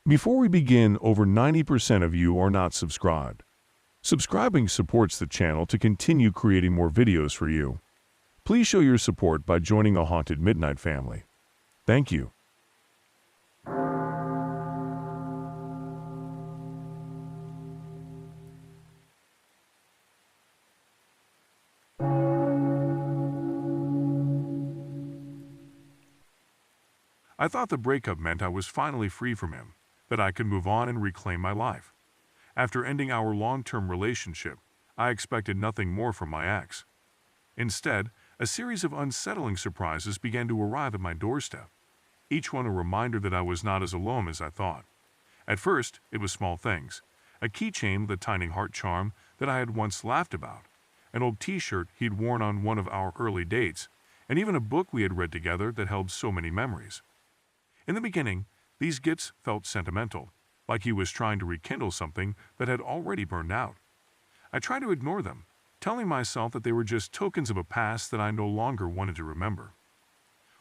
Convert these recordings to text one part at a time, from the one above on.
Before we begin, over 90% of you are not subscribed. Subscribing supports the channel to continue creating more videos for you. Please show your support by joining the Haunted Midnight family. Thank you. I thought the breakup meant I was finally free from him, that I could move on and reclaim my life. After ending our long-term relationship, I expected nothing more from my ex. Instead, a series of unsettling surprises began to arrive at my doorstep, each one a reminder that I was not as alone as I thought. At first, it was small things: a keychain with a tiny heart charm that I had once laughed about, an old t-shirt he'd worn on one of our early dates, and even a book we had read together that held so many memories. In the beginning, these gifts felt sentimental, like he was trying to rekindle something that had already burned out. I tried to ignore them, telling myself that they were just tokens of a past that I no longer wanted to remember.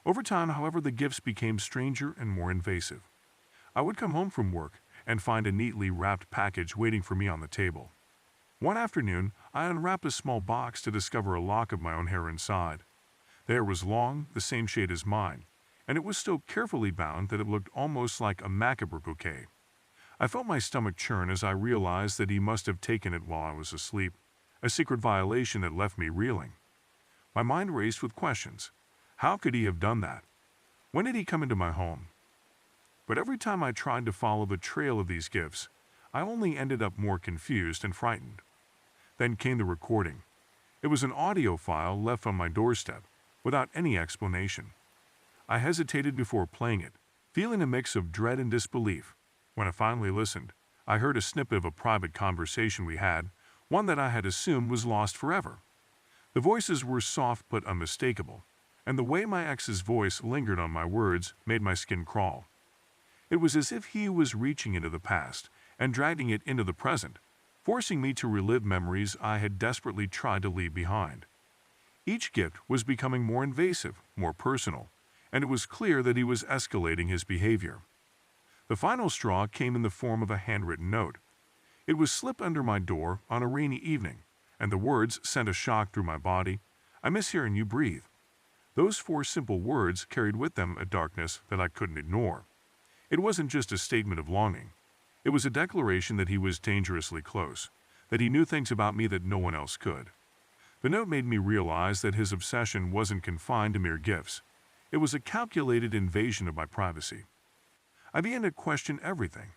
Over time, however, the gifts became stranger and more invasive. I would come home from work and find a neatly wrapped package waiting for me on the table. One afternoon, I unwrapped a small box to discover a lock of my own hair inside. The hair was long, the same shade as mine, and it was so carefully bound that it looked almost like a macabre bouquet. I felt my stomach churn as I realized that he must have taken it while I was asleep, a secret violation that left me reeling. My mind raced with questions. How could he have done that? When did he come into my home? But every time I tried to follow the trail of these gifts, I only ended up more confused and frightened. Then came the recording. It was an audio file left on my doorstep, without any explanation. I hesitated before playing it, feeling a mix of dread and disbelief. When I finally listened, I heard a snippet of a private conversation we had, one that I had assumed was lost forever. The voices were soft but unmistakable, and the way my ex's voice lingered on my words made my skin crawl. It was as if he was reaching into the past and dragging it into the present, forcing me to relive memories I had desperately tried to leave behind. Each gift was becoming more invasive, more personal, and it was clear that he was escalating his behavior. The final straw came in the form of a handwritten note. It was slipped under my door on a rainy evening, and the words sent a shock through my body. "I miss hearing you breathe." Those 4 simple words carried with them a darkness that I couldn't ignore. It wasn't just a statement of longing. It was a declaration that he was dangerously close, that he knew things about me that no one else could. The note made me realize that his obsession wasn't confined to mere gifts. It was a calculated invasion of my privacy. I began to question everything.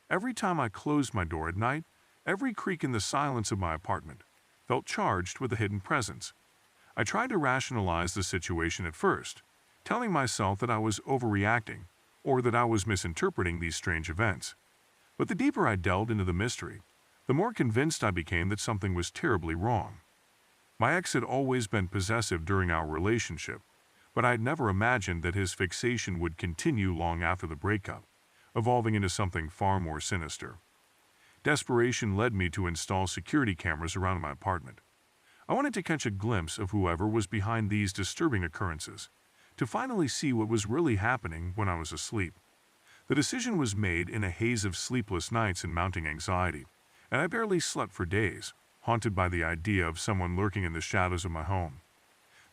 Every time I closed my door at night, every creak in the silence of my apartment felt charged with a hidden presence. I tried to rationalize the situation at first, telling myself that I was overreacting or that I was misinterpreting these strange events. But the deeper I delved into the mystery, the more convinced I became that something was terribly wrong. My ex had always been possessive during our relationship, but I had never imagined that his fixation would continue long after the breakup, evolving into something far more sinister. Desperation led me to install security cameras around my apartment. I wanted to catch a glimpse of whoever was behind these disturbing occurrences, to finally see what was really happening when I was asleep. The decision was made in a haze of sleepless nights and mounting anxiety, and I barely slept for days, haunted by the idea of someone lurking in the shadows of my home.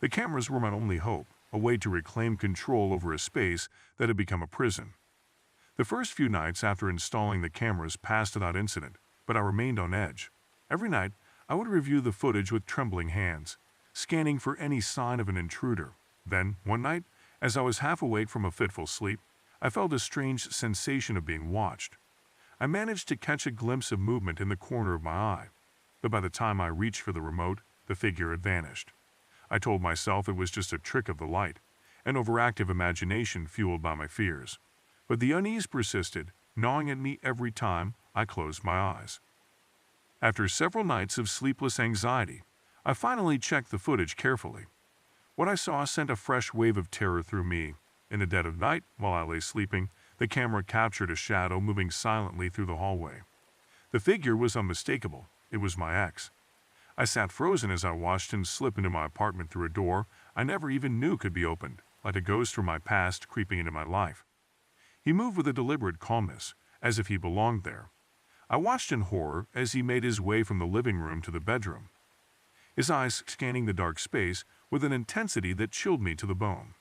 The cameras were my only hope, a way to reclaim control over a space that had become a prison. The first few nights after installing the cameras passed without incident, but I remained on edge. Every night, I would review the footage with trembling hands, scanning for any sign of an intruder. Then, one night, as I was half awake from a fitful sleep, I felt a strange sensation of being watched. I managed to catch a glimpse of movement in the corner of my eye, but by the time I reached for the remote, the figure had vanished. I told myself it was just a trick of the light, an overactive imagination fueled by my fears. But the unease persisted, gnawing at me every time I closed my eyes. After several nights of sleepless anxiety, I finally checked the footage carefully. What I saw sent a fresh wave of terror through me. In the dead of night, while I lay sleeping, the camera captured a shadow moving silently through the hallway. The figure was unmistakable. It was my ex. I sat frozen as I watched him slip into my apartment through a door I never even knew could be opened, like a ghost from my past creeping into my life. He moved with a deliberate calmness, as if he belonged there. I watched in horror as he made his way from the living room to the bedroom, his eyes scanning the dark space with an intensity that chilled me to the bone.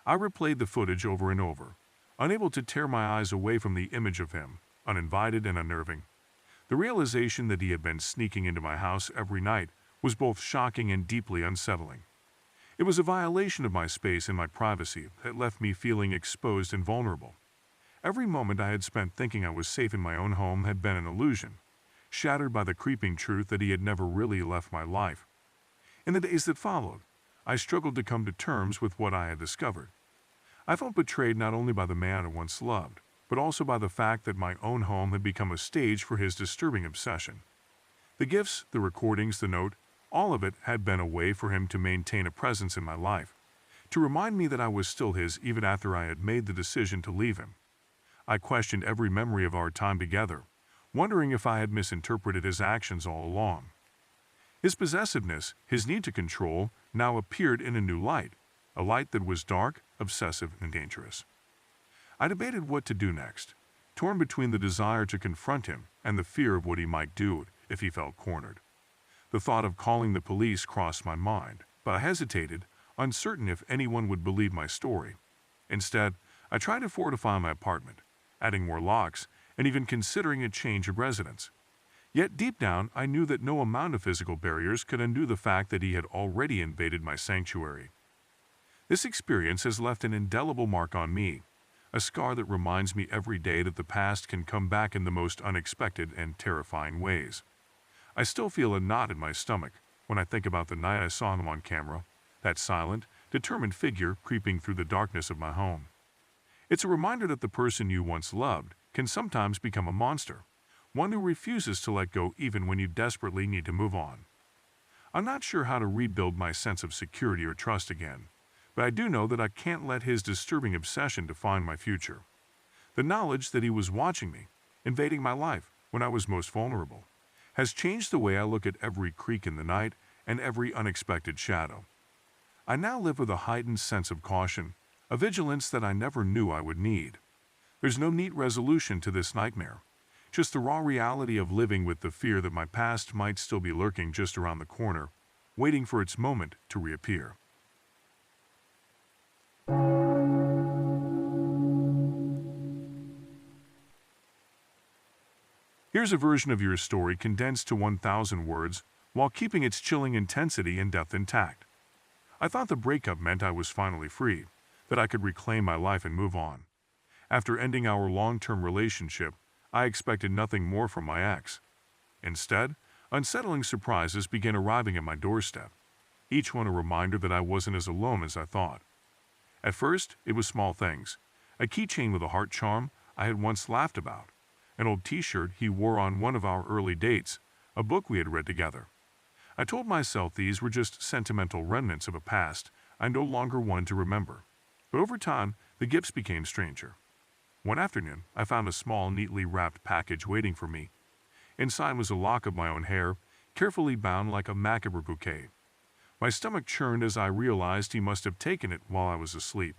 I replayed the footage over and over, unable to tear my eyes away from the image of him, uninvited and unnerving. The realization that he had been sneaking into my house every night was both shocking and deeply unsettling. It was a violation of my space and my privacy that left me feeling exposed and vulnerable. Every moment I had spent thinking I was safe in my own home had been an illusion, shattered by the creeping truth that he had never really left my life. In the days that followed, I struggled to come to terms with what I had discovered. I felt betrayed not only by the man I once loved, but also by the fact that my own home had become a stage for his disturbing obsession. The gifts, the recordings, the note, all of it had been a way for him to maintain a presence in my life, to remind me that I was still his even after I had made the decision to leave him. I questioned every memory of our time together, wondering if I had misinterpreted his actions all along. His possessiveness, his need to control, now appeared in a new light, a light that was dark, obsessive, and dangerous. I debated what to do next, torn between the desire to confront him and the fear of what he might do if he felt cornered. The thought of calling the police crossed my mind, but I hesitated, uncertain if anyone would believe my story. Instead, I tried to fortify my apartment, adding more locks and even considering a change of residence. Yet deep down, I knew that no amount of physical barriers could undo the fact that he had already invaded my sanctuary. This experience has left an indelible mark on me, a scar that reminds me every day that the past can come back in the most unexpected and terrifying ways. I still feel a knot in my stomach when I think about the night I saw him on camera, that silent, determined figure creeping through the darkness of my home. It's a reminder that the person you once loved can sometimes become a monster, one who refuses to let go even when you desperately need to move on. I'm not sure how to rebuild my sense of security or trust again, but I do know that I can't let his disturbing obsession define my future. The knowledge that he was watching me, invading my life when I was most vulnerable, has changed the way I look at every creak in the night and every unexpected shadow. I now live with a heightened sense of caution, a vigilance that I never knew I would need. There's no neat resolution to this nightmare, just the raw reality of living with the fear that my past might still be lurking just around the corner, waiting for its moment to reappear. Here's a version of your story condensed to 1,000 words while keeping its chilling intensity and depth intact. I thought the breakup meant I was finally free, that I could reclaim my life and move on. After ending our long-term relationship, I expected nothing more from my ex. Instead, unsettling surprises began arriving at my doorstep, each one a reminder that I wasn't as alone as I thought. At first, it was small things, a keychain with a heart charm I had once laughed about, an old t-shirt he wore on one of our early dates, a book we had read together. I told myself these were just sentimental remnants of a past I no longer wanted to remember. But over time, the gifts became stranger. One afternoon, I found a small, neatly wrapped package waiting for me. Inside was a lock of my own hair, carefully bound like a macabre bouquet. My stomach churned as I realized he must have taken it while I was asleep,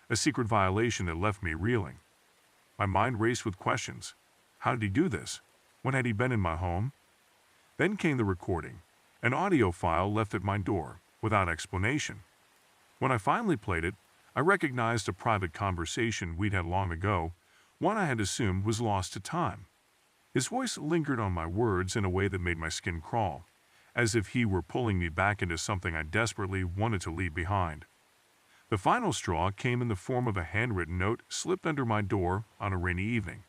a secret violation that left me reeling. My mind raced with questions. How did he do this? When had he been in my home? Then came the recording, an audio file left at my door, without explanation. When I finally played it, I recognized a private conversation we'd had long ago, one I had assumed was lost to time. His voice lingered on my words in a way that made my skin crawl, as if he were pulling me back into something I desperately wanted to leave behind. The final straw came in the form of a handwritten note slipped under my door on a rainy evening.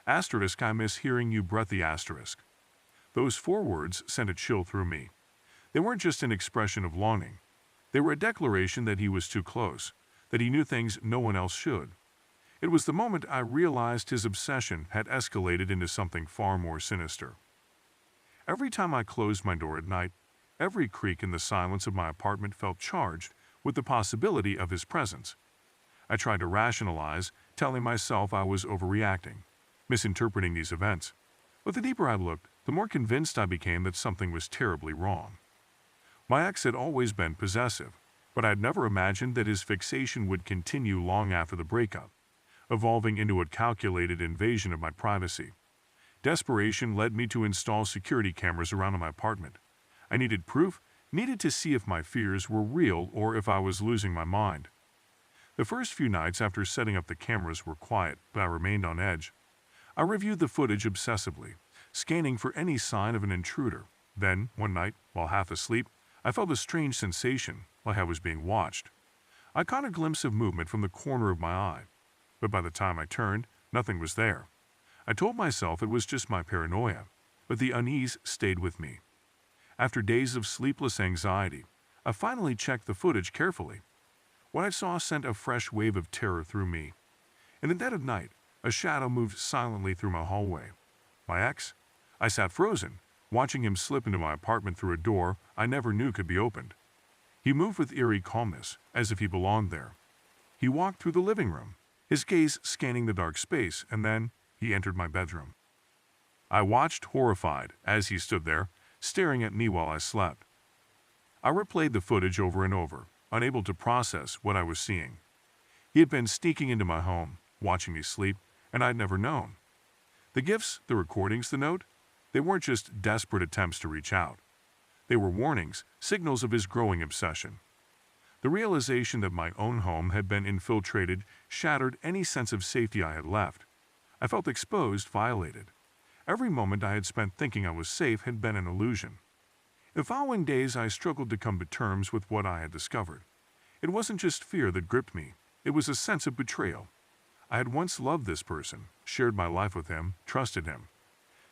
Asterisk, I miss hearing you breath the asterisk. Those 4 words sent a chill through me. They weren't just an expression of longing. They were a declaration that he was too close, that he knew things no one else should. It was the moment I realized his obsession had escalated into something far more sinister. Every time I closed my door at night, every creak in the silence of my apartment felt charged with the possibility of his presence. I tried to rationalize, telling myself I was overreacting, misinterpreting these events. But the deeper I looked, the more convinced I became that something was terribly wrong. My ex had always been possessive, but I had never imagined that his fixation would continue long after the breakup. evolving into a calculated invasion of my privacy. Desperation led me to install security cameras around my apartment. I needed proof, needed to see if my fears were real or if I was losing my mind. The first few nights after setting up the cameras were quiet, but I remained on edge. I reviewed the footage obsessively, scanning for any sign of an intruder. Then, one night, while half asleep, I felt a strange sensation, like I was being watched. I caught a glimpse of movement from the corner of my eye, but by the time I turned, nothing was there. I told myself it was just my paranoia, but the unease stayed with me. After days of sleepless anxiety, I finally checked the footage carefully. What I saw sent a fresh wave of terror through me. In the dead of night, a shadow moved silently through my hallway. My ex? I sat frozen, watching him slip into my apartment through a door I never knew could be opened. He moved with eerie calmness, as if he belonged there. He walked through the living room, his gaze scanning the dark space, and then he entered my bedroom. I watched horrified as he stood there, staring at me while I slept. I replayed the footage over and over, unable to process what I was seeing. He had been sneaking into my home, watching me sleep, and I'd never known. The gifts, the recordings, the note, they weren't just desperate attempts to reach out. They were warnings, signals of his growing obsession. The realization that my own home had been infiltrated shattered any sense of safety I had left. I felt exposed, violated. Every moment I had spent thinking I was safe had been an illusion. The following days I struggled to come to terms with what I had discovered. It wasn't just fear that gripped me, it was a sense of betrayal. I had once loved this person, shared my life with him, trusted him.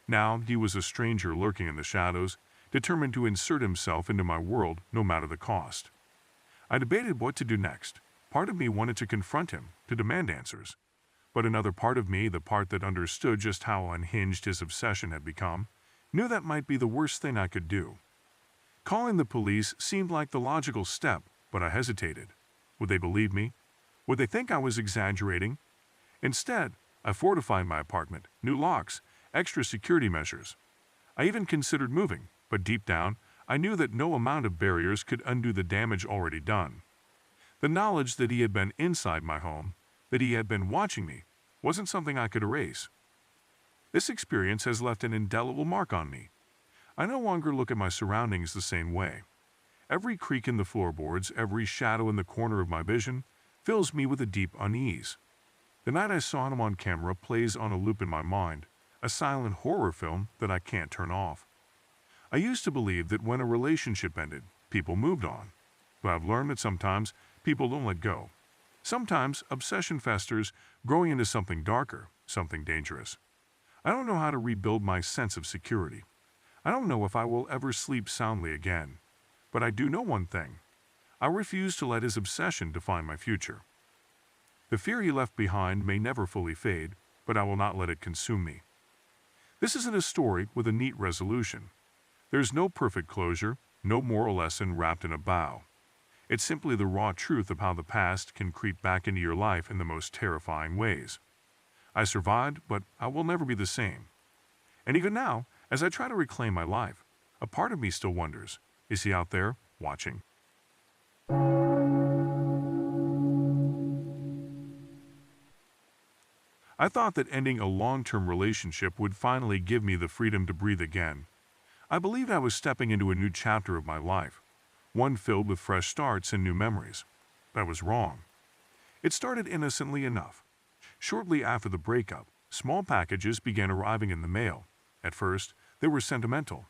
Now he was a stranger lurking in the shadows, determined to insert himself into my world no matter the cost. I debated what to do next. Part of me wanted to confront him, to demand answers. But another part of me, the part that understood just how unhinged his obsession had become, knew that might be the worst thing I could do. Calling the police seemed like the logical step, but I hesitated. Would they believe me? Would they think I was exaggerating? Instead, I fortified my apartment, new locks, extra security measures. I even considered moving, but deep down, I knew that no amount of barriers could undo the damage already done. The knowledge that he had been inside my home, that he had been watching me, wasn't something I could erase. This experience has left an indelible mark on me. I no longer look at my surroundings the same way. Every creak in the floorboards, every shadow in the corner of my vision, fills me with a deep unease. The night I saw him on camera plays on a loop in my mind, a silent horror film that I can't turn off. I used to believe that when a relationship ended, people moved on. But I've learned that sometimes people don't let go. Sometimes obsession festers, growing into something darker, something dangerous. I don't know how to rebuild my sense of security. I don't know if I will ever sleep soundly again. But I do know one thing. I refuse to let his obsession define my future. The fear he left behind may never fully fade, but I will not let it consume me. This isn't a story with a neat resolution. There's no perfect closure, no moral lesson wrapped in a bow. It's simply the raw truth of how the past can creep back into your life in the most terrifying ways. I survived, but I will never be the same. And even now, as I try to reclaim my life, a part of me still wonders, is he out there, watching? I thought that ending a long-term relationship would finally give me the freedom to breathe again. I believed I was stepping into a new chapter of my life, one filled with fresh starts and new memories. I was wrong. It started innocently enough. Shortly after the breakup, small packages began arriving in the mail. At first, they were sentimental.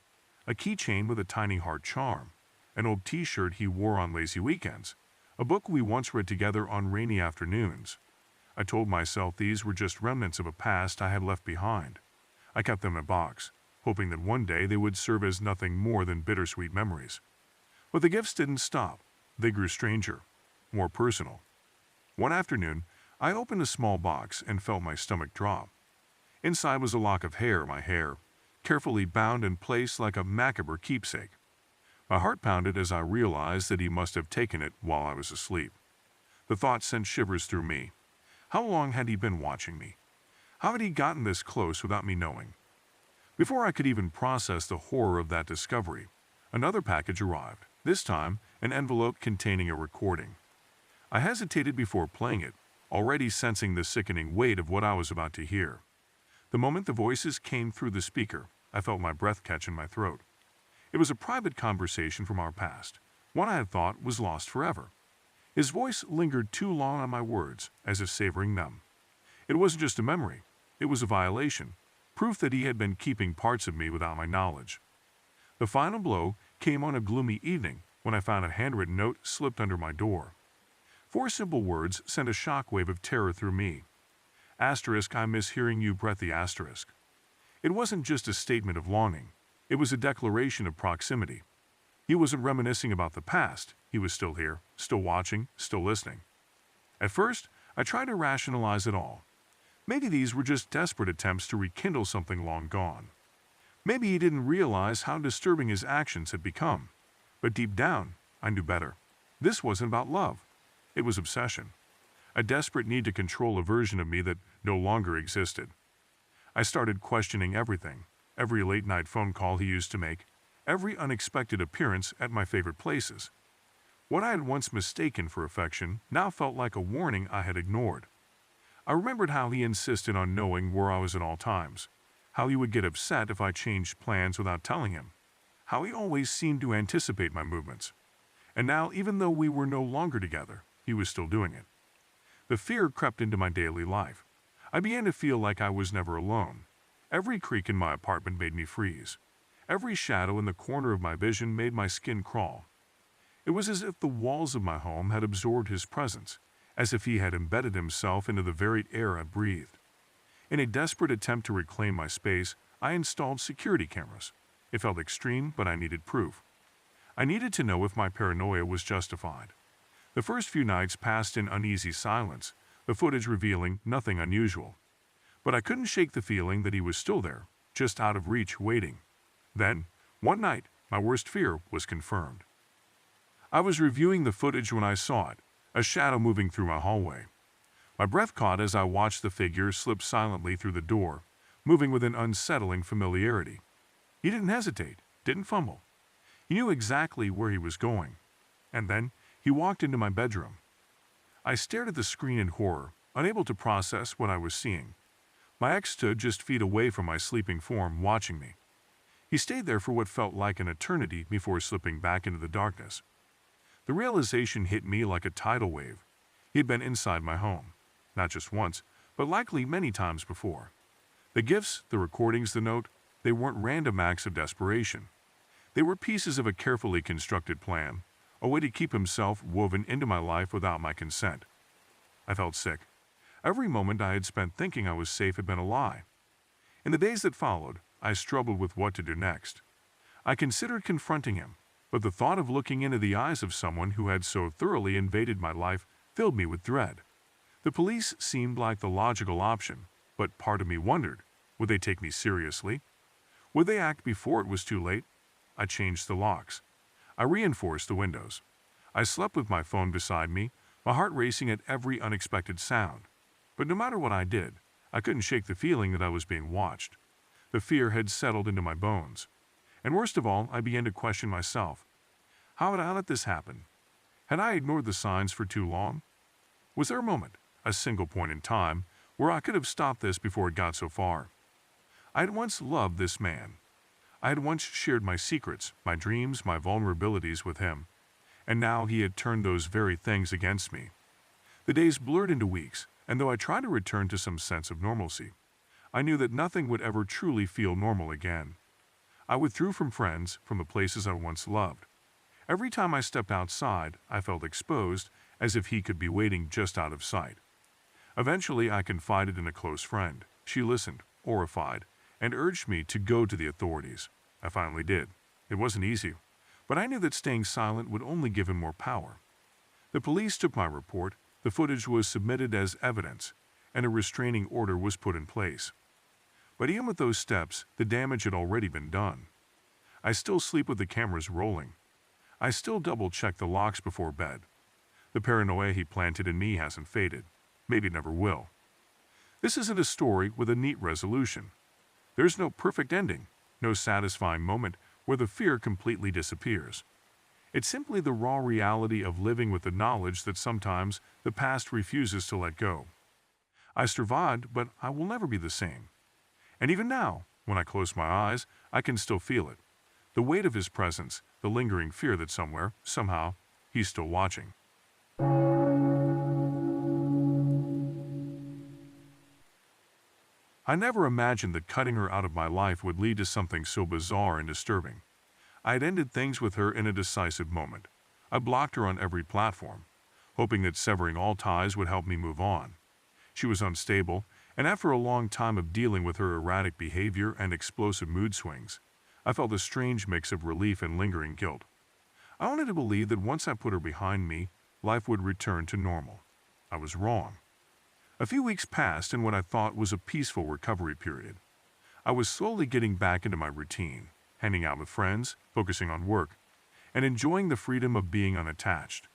A keychain with a tiny heart charm, an old t-shirt he wore on lazy weekends, a book we once read together on rainy afternoons. I told myself these were just remnants of a past I had left behind. I kept them in a box, hoping that one day they would serve as nothing more than bittersweet memories. But the gifts didn't stop. They grew stranger, more personal. One afternoon, I opened a small box and felt my stomach drop. Inside was a lock of hair, my hair, carefully bound and placed like a macabre keepsake. My heart pounded as I realized that he must have taken it while I was asleep. The thought sent shivers through me. How long had he been watching me? How had he gotten this close without me knowing? Before I could even process the horror of that discovery, another package arrived, this time an envelope containing a recording. I hesitated before playing it, already sensing the sickening weight of what I was about to hear. The moment the voices came through the speaker, I felt my breath catch in my throat. It was a private conversation from our past, one I had thought was lost forever. His voice lingered too long on my words, as if savoring them. It wasn't just a memory, it was a violation, proof that he had been keeping parts of me without my knowledge. The final blow came on a gloomy evening when I found a handwritten note slipped under my door. 4 simple words sent a shockwave of terror through me. Asterisk, I miss hearing you breath the asterisk. It wasn't just a statement of longing, it was a declaration of proximity. He wasn't reminiscing about the past, he was still here, still watching, still listening. At first, I tried to rationalize it all. Maybe these were just desperate attempts to rekindle something long gone. Maybe he didn't realize how disturbing his actions had become. But deep down, I knew better. This wasn't about love. It was obsession. A desperate need to control a version of me that no longer existed. I started questioning everything. Every late-night phone call he used to make. Every unexpected appearance at my favorite places. What I had once mistaken for affection now felt like a warning I had ignored. I remembered how he insisted on knowing where I was at all times. How he would get upset if I changed plans without telling him. How he always seemed to anticipate my movements. And now, even though we were no longer together, he was still doing it. The fear crept into my daily life. I began to feel like I was never alone. Every creak in my apartment made me freeze. Every shadow in the corner of my vision made my skin crawl. It was as if the walls of my home had absorbed his presence, as if he had embedded himself into the very air I breathed. In a desperate attempt to reclaim my space, I installed security cameras. It felt extreme, but I needed proof. I needed to know if my paranoia was justified. The first few nights passed in uneasy silence, the footage revealing nothing unusual. But I couldn't shake the feeling that he was still there, just out of reach, waiting. Then, one night, my worst fear was confirmed. I was reviewing the footage when I saw it, a shadow moving through my hallway. My breath caught as I watched the figure slip silently through the door, moving with an unsettling familiarity. He didn't hesitate, didn't fumble. He knew exactly where he was going. And then, he walked into my bedroom. I stared at the screen in horror, unable to process what I was seeing. My ex stood just feet away from my sleeping form, watching me. He stayed there for what felt like an eternity before slipping back into the darkness. The realization hit me like a tidal wave. He had been inside my home, not just once, but likely many times before. The gifts, the recordings, the note, they weren't random acts of desperation. They were pieces of a carefully constructed plan, a way to keep himself woven into my life without my consent. I felt sick. Every moment I had spent thinking I was safe had been a lie. In the days that followed, I struggled with what to do next. I considered confronting him, but the thought of looking into the eyes of someone who had so thoroughly invaded my life filled me with dread. The police seemed like the logical option, but part of me wondered, would they take me seriously? Would they act before it was too late? I changed the locks. I reinforced the windows. I slept with my phone beside me, my heart racing at every unexpected sound. But no matter what I did, I couldn't shake the feeling that I was being watched. The fear had settled into my bones. And worst of all, I began to question myself. How had I let this happen? Had I ignored the signs for too long? Was there a moment, a single point in time, where I could have stopped this before it got so far? I had once loved this man. I had once shared my secrets, my dreams, my vulnerabilities with him. And now he had turned those very things against me. The days blurred into weeks, and though I tried to return to some sense of normalcy, I knew that nothing would ever truly feel normal again. I withdrew from friends, from the places I once loved. Every time I stepped outside, I felt exposed, as if he could be waiting just out of sight. Eventually, I confided in a close friend. She listened, horrified, and urged me to go to the authorities. I finally did. It wasn't easy, but I knew that staying silent would only give him more power. The police took my report, the footage was submitted as evidence, and a restraining order was put in place. But even with those steps, the damage had already been done. I still sleep with the cameras rolling. I still double-check the locks before bed. The paranoia he planted in me hasn't faded. Maybe it never will. This isn't a story with a neat resolution. There's no perfect ending, no satisfying moment where the fear completely disappears. It's simply the raw reality of living with the knowledge that sometimes the past refuses to let go. I survived, but I will never be the same. And even now, when I close my eyes, I can still feel it. The weight of his presence, the lingering fear that somewhere, somehow, he's still watching. I never imagined that cutting her out of my life would lead to something so bizarre and disturbing. I had ended things with her in a decisive moment. I blocked her on every platform, hoping that severing all ties would help me move on. She was unstable, and after a long time of dealing with her erratic behavior and explosive mood swings, I felt a strange mix of relief and lingering guilt. I wanted to believe that once I put her behind me, life would return to normal. I was wrong. A few weeks passed in what I thought was a peaceful recovery period. I was slowly getting back into my routine, hanging out with friends, focusing on work, and enjoying the freedom of being unattached.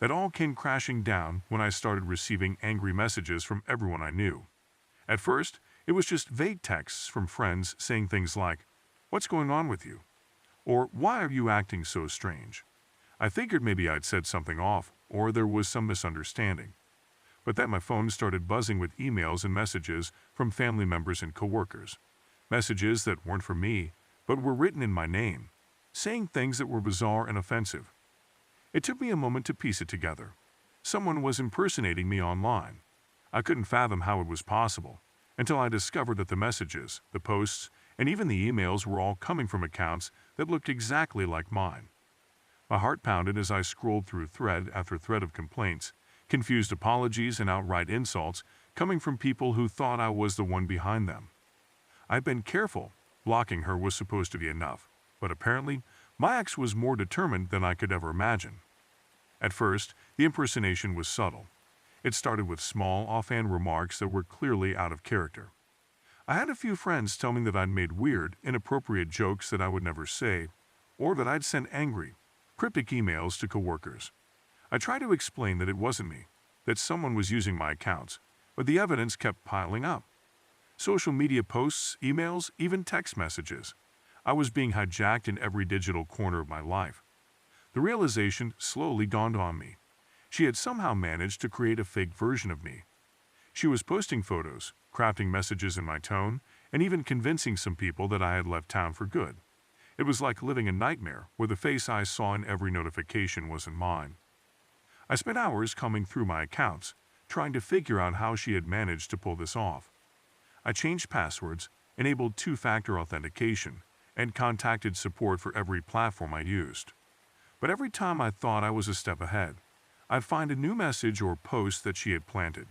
That all came crashing down when I started receiving angry messages from everyone I knew. At first, it was just vague texts from friends saying things like, "What's going on with you?" Or "Why are you acting so strange?" I figured maybe I'd said something off, or there was some misunderstanding. But then my phone started buzzing with emails and messages from family members and coworkers. Messages that weren't from me, but were written in my name, saying things that were bizarre and offensive. It took me a moment to piece it together. Someone was impersonating me online. I couldn't fathom how it was possible, until I discovered that the messages, the posts, and even the emails were all coming from accounts that looked exactly like mine. My heart pounded as I scrolled through thread after thread of complaints, confused apologies and outright insults coming from people who thought I was the one behind them. I'd been careful. Blocking her was supposed to be enough, but apparently, my ex was more determined than I could ever imagine. At first, the impersonation was subtle. It started with small, offhand remarks that were clearly out of character. I had a few friends tell me that I'd made weird, inappropriate jokes that I would never say, or that I'd sent angry, cryptic emails to coworkers. I tried to explain that it wasn't me, that someone was using my accounts, but the evidence kept piling up. Social media posts, emails, even text messages. I was being hijacked in every digital corner of my life. The realization slowly dawned on me. She had somehow managed to create a fake version of me. She was posting photos, crafting messages in my tone, and even convincing some people that I had left town for good. It was like living a nightmare where the face I saw in every notification wasn't mine. I spent hours combing through my accounts, trying to figure out how she had managed to pull this off. I changed passwords, enabled two-factor authentication, and contacted support for every platform I used. But every time I thought I was a step ahead, I'd find a new message or post that she had planted.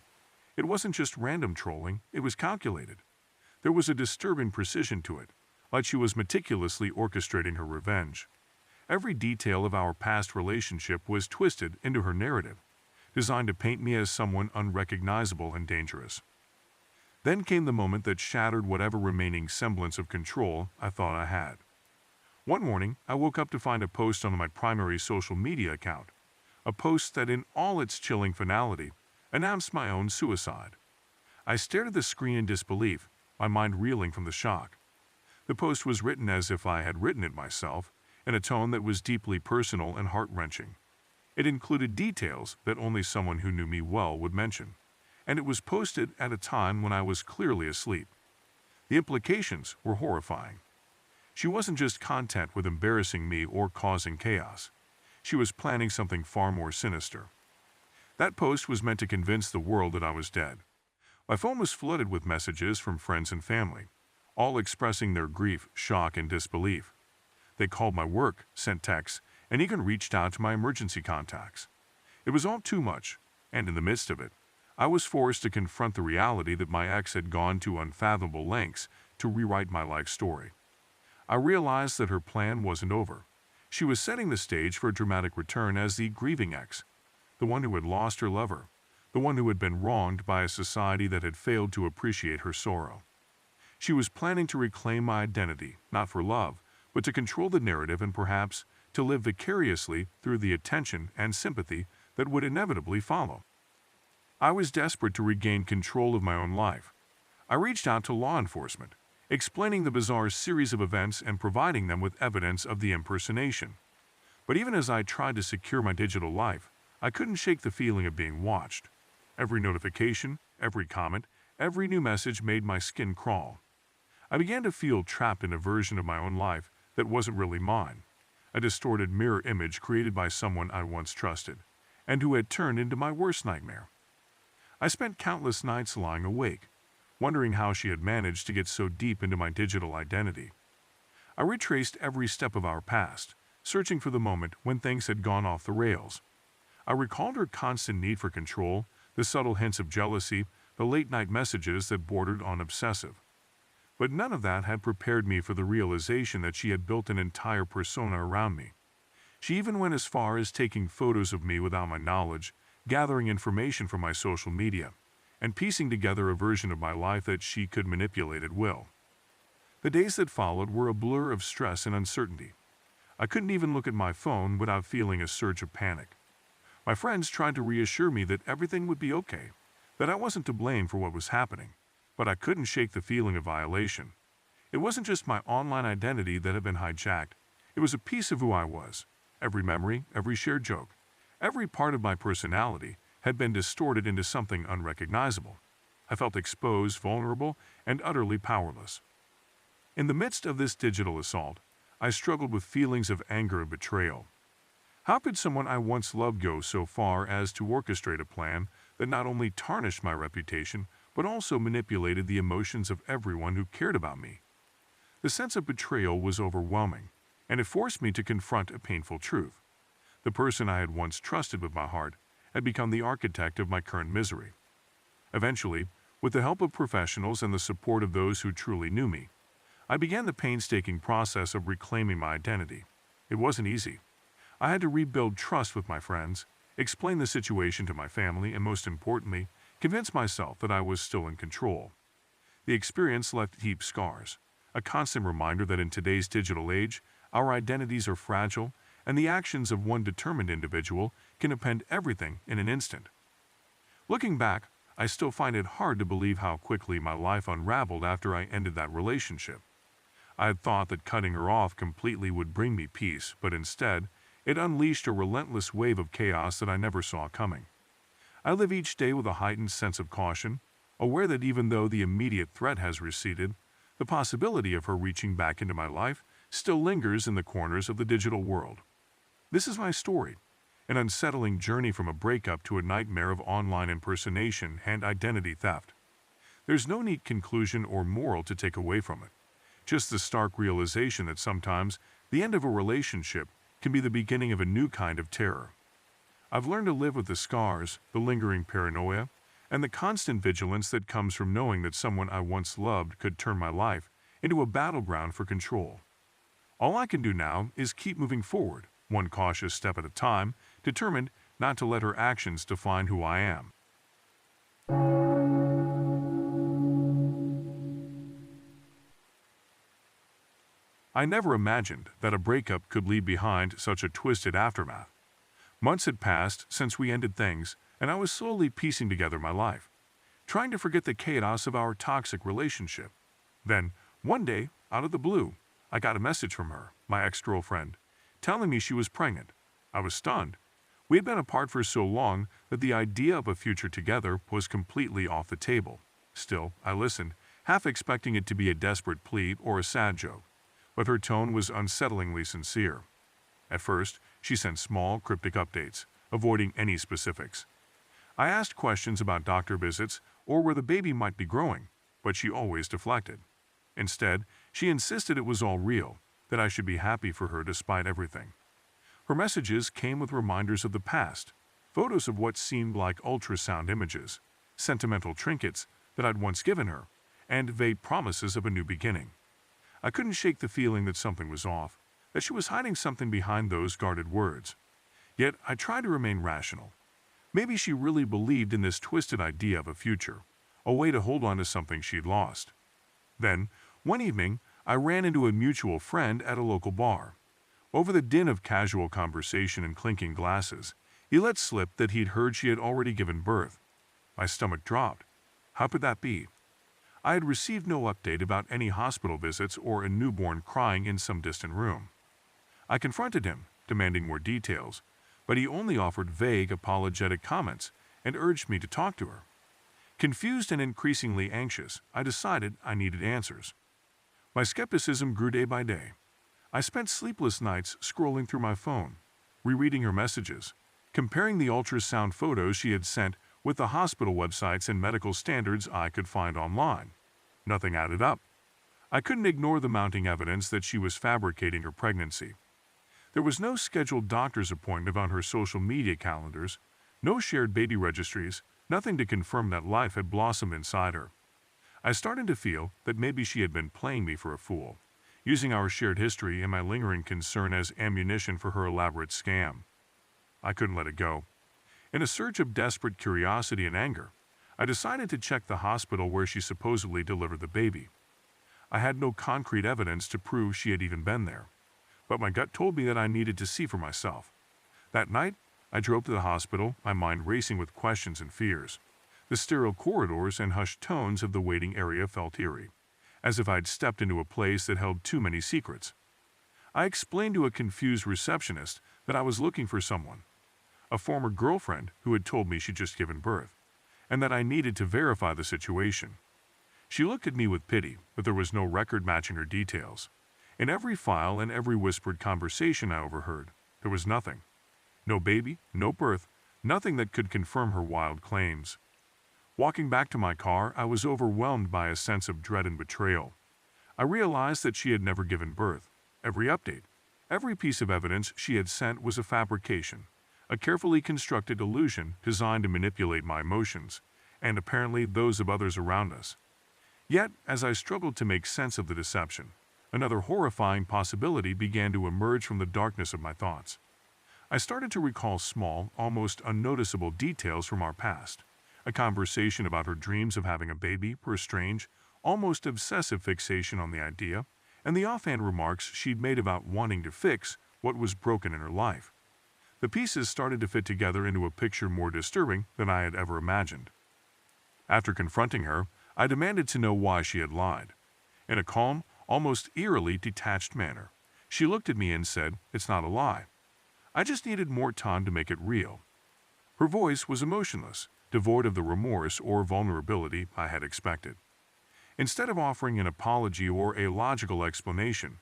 It wasn't just random trolling, it was calculated. There was a disturbing precision to it, like she was meticulously orchestrating her revenge. Every detail of our past relationship was twisted into her narrative, designed to paint me as someone unrecognizable and dangerous. Then came the moment that shattered whatever remaining semblance of control I thought I had. One morning, I woke up to find a post on my primary social media account, a post that in all its chilling finality announced my own suicide. I stared at the screen in disbelief, my mind reeling from the shock. The post was written as if I had written it myself, in a tone that was deeply personal and heart-wrenching. It included details that only someone who knew me well would mention, and it was posted at a time when I was clearly asleep. The implications were horrifying. She wasn't just content with embarrassing me or causing chaos. She was planning something far more sinister. That post was meant to convince the world that I was dead. My phone was flooded with messages from friends and family, all expressing their grief, shock, and disbelief. They called my work, sent texts, and even reached out to my emergency contacts. It was all too much, and in the midst of it, I was forced to confront the reality that my ex had gone to unfathomable lengths to rewrite my life story. I realized that her plan wasn't over. She was setting the stage for a dramatic return as the grieving ex, the one who had lost her lover, the one who had been wronged by a society that had failed to appreciate her sorrow. She was planning to reclaim my identity, not for love, but to control the narrative and perhaps to live vicariously through the attention and sympathy that would inevitably follow. I was desperate to regain control of my own life. I reached out to law enforcement, explaining the bizarre series of events and providing them with evidence of the impersonation. But even as I tried to secure my digital life, I couldn't shake the feeling of being watched. Every notification, every comment, every new message made my skin crawl. I began to feel trapped in a version of my own life that wasn't really mine, a distorted mirror image created by someone I once trusted, and who had turned into my worst nightmare. I spent countless nights lying awake, wondering how she had managed to get so deep into my digital identity. I retraced every step of our past, searching for the moment when things had gone off the rails. I recalled her constant need for control, the subtle hints of jealousy, the late-night messages that bordered on obsessive. But none of that had prepared me for the realization that she had built an entire persona around me. She even went as far as taking photos of me without my knowledge, gathering information from my social media, and piecing together a version of my life that she could manipulate at will. The days that followed were a blur of stress and uncertainty. I couldn't even look at my phone without feeling a surge of panic. My friends tried to reassure me that everything would be okay, that I wasn't to blame for what was happening, but I couldn't shake the feeling of violation. It wasn't just my online identity that had been hijacked. It was a piece of who I was. Every memory, every shared joke, every part of my personality had been distorted into something unrecognizable. I felt exposed, vulnerable, and utterly powerless. In the midst of this digital assault, I struggled with feelings of anger and betrayal. How could someone I once loved go so far as to orchestrate a plan that not only tarnished my reputation, but also manipulated the emotions of everyone who cared about me? The sense of betrayal was overwhelming, and it forced me to confront a painful truth. The person I had once trusted with my heart had become the architect of my current misery. Eventually, with the help of professionals and the support of those who truly knew me, I began the painstaking process of reclaiming my identity. It wasn't easy. I had to rebuild trust with my friends, explain the situation to my family, and most importantly, convince myself that I was still in control. The experience left deep scars, a constant reminder that in today's digital age, our identities are fragile, and the actions of one determined individual can upend everything in an instant. Looking back, I still find it hard to believe how quickly my life unraveled after I ended that relationship. I had thought that cutting her off completely would bring me peace, but instead, it unleashed a relentless wave of chaos that I never saw coming. I live each day with a heightened sense of caution, aware that even though the immediate threat has receded, the possibility of her reaching back into my life still lingers in the corners of the digital world. This is my story, an unsettling journey from a breakup to a nightmare of online impersonation and identity theft. There's no neat conclusion or moral to take away from it, just the stark realization that sometimes the end of a relationship can be the beginning of a new kind of terror. I've learned to live with the scars, the lingering paranoia, and the constant vigilance that comes from knowing that someone I once loved could turn my life into a battleground for control. All I can do now is keep moving forward, one cautious step at a time, determined not to let her actions define who I am. I never imagined that a breakup could leave behind such a twisted aftermath. Months had passed since we ended things, and I was slowly piecing together my life, trying to forget the chaos of our toxic relationship. Then, one day, out of the blue, I got a message from her, my ex-girlfriend, telling me she was pregnant. I was stunned. We had been apart for so long that the idea of a future together was completely off the table. Still, I listened, half expecting it to be a desperate plea or a sad joke, but her tone was unsettlingly sincere. At first, she sent small, cryptic updates, avoiding any specifics. I asked questions about doctor visits or where the baby might be growing, but she always deflected. Instead, she insisted it was all real, that I should be happy for her despite everything. Her messages came with reminders of the past, photos of what seemed like ultrasound images, sentimental trinkets that I'd once given her, and vague promises of a new beginning. I couldn't shake the feeling that something was off, that she was hiding something behind those guarded words. Yet I tried to remain rational. Maybe she really believed in this twisted idea of a future, a way to hold on to something she'd lost. Then, one evening, I ran into a mutual friend at a local bar. Over the din of casual conversation and clinking glasses, he let slip that he'd heard she had already given birth. My stomach dropped. How could that be? I had received no update about any hospital visits or a newborn crying in some distant room. I confronted him, demanding more details, but he only offered vague, apologetic comments and urged me to talk to her. Confused and increasingly anxious, I decided I needed answers. My skepticism grew day by day. I spent sleepless nights scrolling through my phone, rereading her messages, comparing the ultrasound photos she had sent with the hospital websites and medical standards I could find online. Nothing added up. I couldn't ignore the mounting evidence that she was fabricating her pregnancy. There was no scheduled doctor's appointment on her social media calendars, no shared baby registries, nothing to confirm that life had blossomed inside her. I started to feel that maybe she had been playing me for a fool, using our shared history and my lingering concern as ammunition for her elaborate scam. I couldn't let it go. In a surge of desperate curiosity and anger, I decided to check the hospital where she supposedly delivered the baby. I had no concrete evidence to prove she had even been there, but my gut told me that I needed to see for myself. That night, I drove to the hospital, my mind racing with questions and fears. The sterile corridors and hushed tones of the waiting area felt eerie, as if I'd stepped into a place that held too many secrets. I explained to a confused receptionist that I was looking for someone, a former girlfriend who had told me she'd just given birth, and that I needed to verify the situation. She looked at me with pity, but there was no record matching her details. In every file and every whispered conversation I overheard, there was nothing. No baby, no birth, nothing that could confirm her wild claims. Walking back to my car, I was overwhelmed by a sense of dread and betrayal. I realized that she had never given birth. Every update, every piece of evidence she had sent was a fabrication, a carefully constructed illusion designed to manipulate my emotions, and apparently those of others around us. Yet, as I struggled to make sense of the deception, another horrifying possibility began to emerge from the darkness of my thoughts. I started to recall small, almost unnoticeable details from our past. A conversation about her dreams of having a baby, her strange, almost obsessive fixation on the idea, and the offhand remarks she'd made about wanting to fix what was broken in her life. The pieces started to fit together into a picture more disturbing than I had ever imagined. After confronting her, I demanded to know why she had lied. In a calm, almost eerily detached manner, she looked at me and said, "It's not a lie. I just needed more time to make it real." Her voice was emotionless, devoid of the remorse or vulnerability I had expected. Instead of offering an apology or a logical explanation,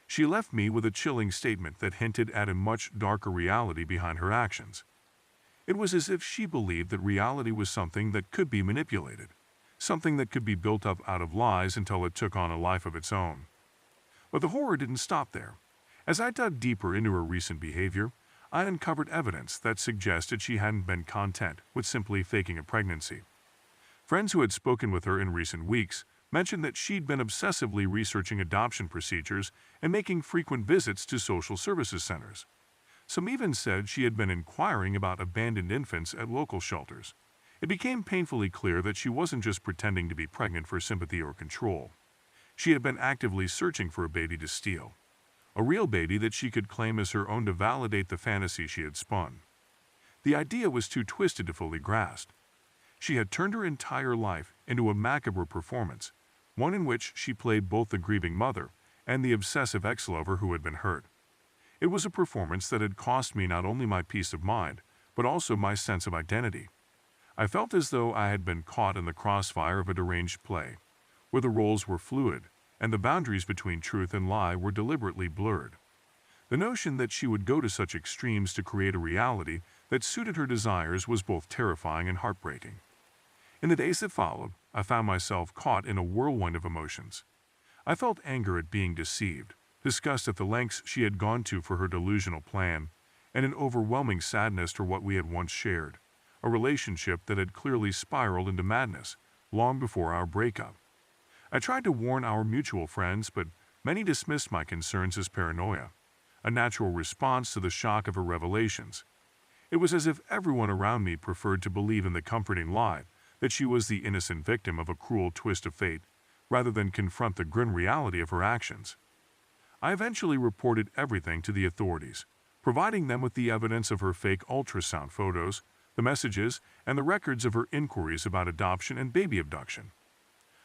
she left me with a chilling statement that hinted at a much darker reality behind her actions. It was as if she believed that reality was something that could be manipulated, something that could be built up out of lies until it took on a life of its own. But the horror didn't stop there. As I dug deeper into her recent behavior, I uncovered evidence that suggested she hadn't been content with simply faking a pregnancy. Friends who had spoken with her in recent weeks mentioned that she'd been obsessively researching adoption procedures and making frequent visits to social services centers. Some even said she had been inquiring about abandoned infants at local shelters. It became painfully clear that she wasn't just pretending to be pregnant for sympathy or control. She had been actively searching for a baby to steal. A real baby that she could claim as her own to validate the fantasy she had spun. The idea was too twisted to fully grasp. She had turned her entire life into a macabre performance, one in which she played both the grieving mother and the obsessive ex-lover who had been hurt. It was a performance that had cost me not only my peace of mind, but also my sense of identity. I felt as though I had been caught in the crossfire of a deranged play, where the roles were fluid, and the boundaries between truth and lie were deliberately blurred. The notion that she would go to such extremes to create a reality that suited her desires was both terrifying and heartbreaking. In the days that followed, I found myself caught in a whirlwind of emotions. I felt anger at being deceived, disgust at the lengths she had gone to for her delusional plan, and an overwhelming sadness for what we had once shared, a relationship that had clearly spiraled into madness long before our breakup. I tried to warn our mutual friends, but many dismissed my concerns as paranoia, a natural response to the shock of her revelations. It was as if everyone around me preferred to believe in the comforting lie that she was the innocent victim of a cruel twist of fate, rather than confront the grim reality of her actions. I eventually reported everything to the authorities, providing them with the evidence of her fake ultrasound photos, the messages, and the records of her inquiries about adoption and baby abduction.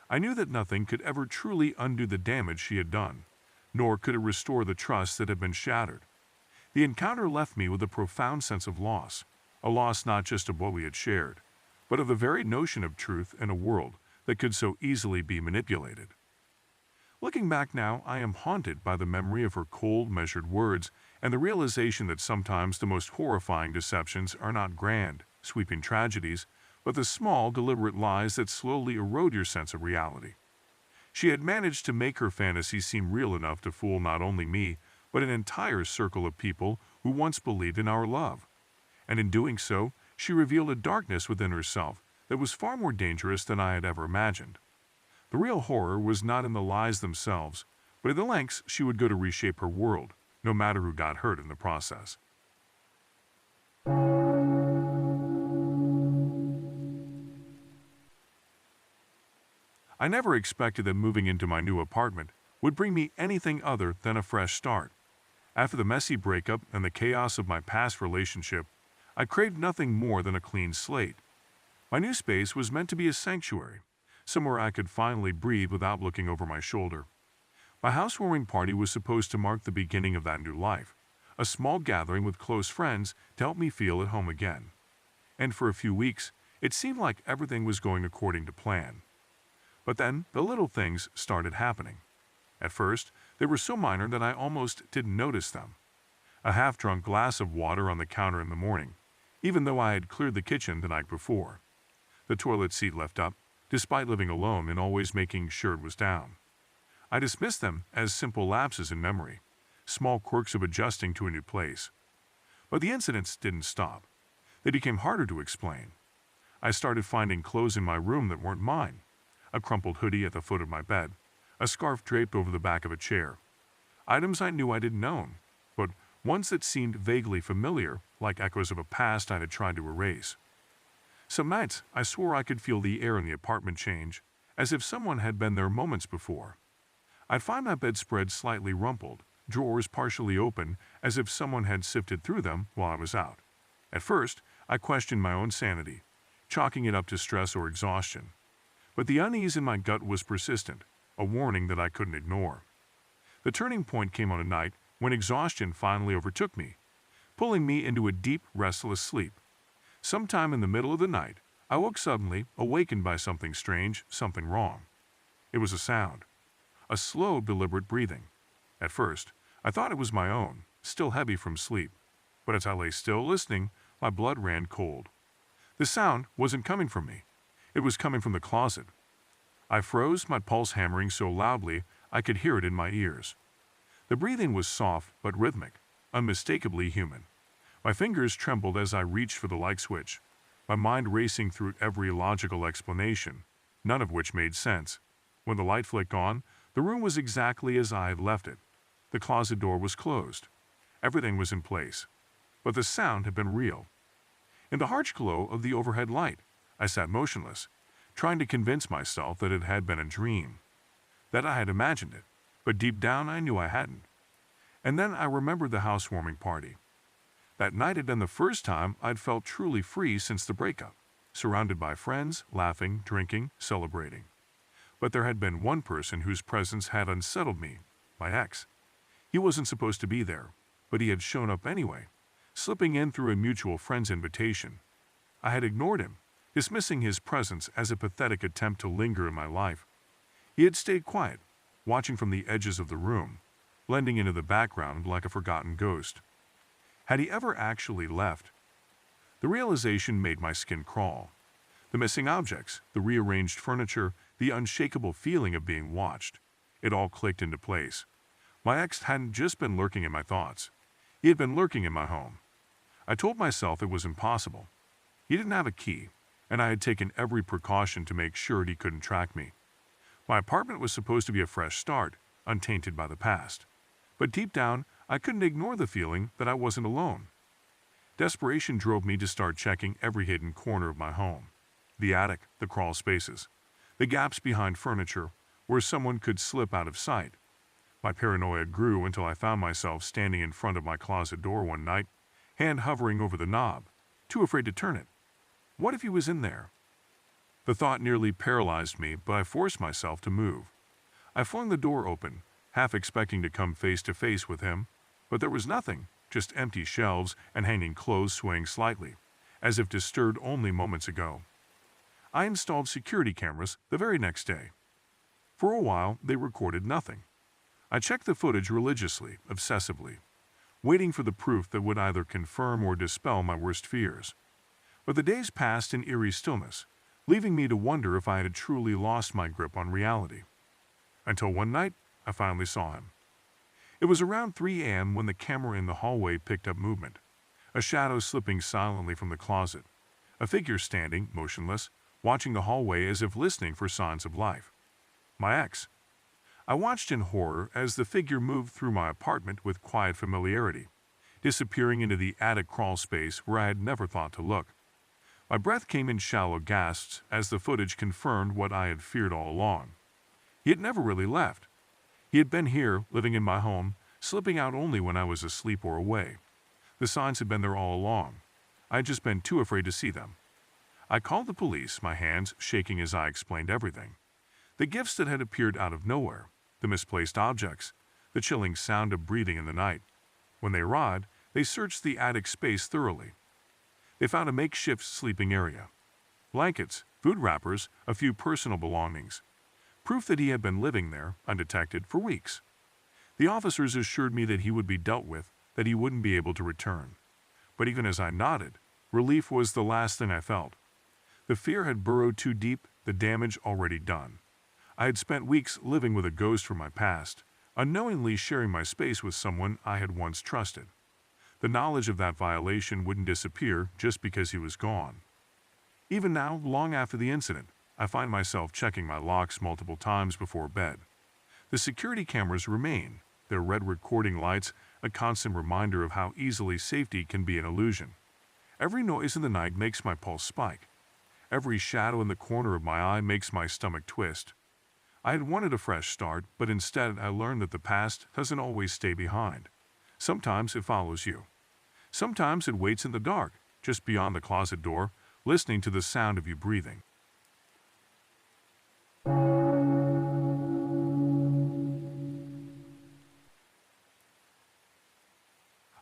I knew that nothing could ever truly undo the damage she had done, nor could it restore the trust that had been shattered. The encounter left me with a profound sense of loss, a loss not just of what we had shared, but of the very notion of truth in a world that could so easily be manipulated. Looking back now, I am haunted by the memory of her cold, measured words and the realization that sometimes the most horrifying deceptions are not grand, sweeping tragedies, but the small, deliberate lies that slowly erode your sense of reality. She had managed to make her fantasy seem real enough to fool not only me, but an entire circle of people who once believed in our love. And in doing so, she revealed a darkness within herself that was far more dangerous than I had ever imagined. The real horror was not in the lies themselves, but in the lengths she would go to reshape her world, no matter who got hurt in the process. I never expected that moving into my new apartment would bring me anything other than a fresh start. After the messy breakup and the chaos of my past relationship, I craved nothing more than a clean slate. My new space was meant to be a sanctuary, somewhere I could finally breathe without looking over my shoulder. My housewarming party was supposed to mark the beginning of that new life, a small gathering with close friends to help me feel at home again. And for a few weeks, it seemed like everything was going according to plan. But then, the little things started happening. At first, they were so minor that I almost didn't notice them. A half-drunk glass of water on the counter in the morning, even though I had cleared the kitchen the night before. The toilet seat left up, despite living alone and always making sure it was down. I dismissed them as simple lapses in memory, small quirks of adjusting to a new place. But the incidents didn't stop. They became harder to explain. I started finding clothes in my room that weren't mine, a crumpled hoodie at the foot of my bed, a scarf draped over the back of a chair. Items I knew I didn't own, but ones that seemed vaguely familiar, like echoes of a past I had tried to erase. Some nights, I swore I could feel the air in the apartment change, as if someone had been there moments before. I'd find my bedspread slightly rumpled, drawers partially open, as if someone had sifted through them while I was out. At first, I questioned my own sanity, chalking it up to stress or exhaustion. But the unease in my gut was persistent, a warning that I couldn't ignore. The turning point came on a night when exhaustion finally overtook me, pulling me into a deep, restless sleep. Sometime in the middle of the night, I woke suddenly, awakened by something strange, something wrong. It was a sound. A slow, deliberate breathing. At first, I thought it was my own, still heavy from sleep. But as I lay still listening, my blood ran cold. The sound wasn't coming from me. It was coming from the closet. I froze, my pulse hammering so loudly I could hear it in my ears. The breathing was soft but rhythmic, unmistakably human. My fingers trembled as I reached for the light switch, my mind racing through every logical explanation, none of which made sense. When the light flicked on, the room was exactly as I had left it. The closet door was closed. Everything was in place. But the sound had been real. In the harsh glow of the overhead light, I sat motionless, trying to convince myself that it had been a dream, that I had imagined it, but deep down I knew I hadn't. And then I remembered the housewarming party. That night had been the first time I'd felt truly free since the breakup, surrounded by friends, laughing, drinking, celebrating. But there had been one person whose presence had unsettled me, my ex. He wasn't supposed to be there, but he had shown up anyway, slipping in through a mutual friend's invitation. I had ignored him, dismissing his presence as a pathetic attempt to linger in my life. He had stayed quiet, watching from the edges of the room, blending into the background like a forgotten ghost. Had he ever actually left? The realization made my skin crawl. The missing objects, the rearranged furniture, the unshakable feeling of being watched. It all clicked into place. My ex hadn't just been lurking in my thoughts. He had been lurking in my home. I told myself it was impossible. He didn't have a key, and I had taken every precaution to make sure he couldn't track me. My apartment was supposed to be a fresh start, untainted by the past. But deep down, I couldn't ignore the feeling that I wasn't alone. Desperation drove me to start checking every hidden corner of my home. The attic, the crawl spaces, the gaps behind furniture where someone could slip out of sight. My paranoia grew until I found myself standing in front of my closet door one night, hand hovering over the knob, too afraid to turn it. What if he was in there? The thought nearly paralyzed me, but I forced myself to move. I flung the door open, half expecting to come face to face with him, but there was nothing, just empty shelves and hanging clothes swaying slightly, as if disturbed only moments ago. I installed security cameras the very next day. For a while, they recorded nothing. I checked the footage religiously, obsessively, waiting for the proof that would either confirm or dispel my worst fears. But the days passed in eerie stillness, leaving me to wonder if I had truly lost my grip on reality. Until one night, I finally saw him. It was around 3 a.m. when the camera in the hallway picked up movement, a shadow slipping silently from the closet, a figure standing, motionless, watching the hallway as if listening for signs of life. My ex. I watched in horror as the figure moved through my apartment with quiet familiarity, disappearing into the attic crawl space where I had never thought to look. My breath came in shallow gasps as the footage confirmed what I had feared all along. He had never really left. He had been here, living in my home, slipping out only when I was asleep or away. The signs had been there all along. I had just been too afraid to see them. I called the police, my hands shaking as I explained everything. The gifts that had appeared out of nowhere, the misplaced objects, the chilling sound of breathing in the night. When they arrived, they searched the attic space thoroughly. They found a makeshift sleeping area. Blankets, food wrappers, a few personal belongings. Proof that he had been living there, undetected, for weeks. The officers assured me that he would be dealt with, that he wouldn't be able to return. But even as I nodded, relief was the last thing I felt. The fear had burrowed too deep, the damage already done. I had spent weeks living with a ghost from my past, unknowingly sharing my space with someone I had once trusted. The knowledge of that violation wouldn't disappear just because he was gone. Even now, long after the incident, I find myself checking my locks multiple times before bed. The security cameras remain, their red recording lights a constant reminder of how easily safety can be an illusion. Every noise in the night makes my pulse spike. Every shadow in the corner of my eye makes my stomach twist. I had wanted a fresh start, but instead I learned that the past doesn't always stay behind. Sometimes it follows you. Sometimes it waits in the dark, just beyond the closet door, listening to the sound of you breathing.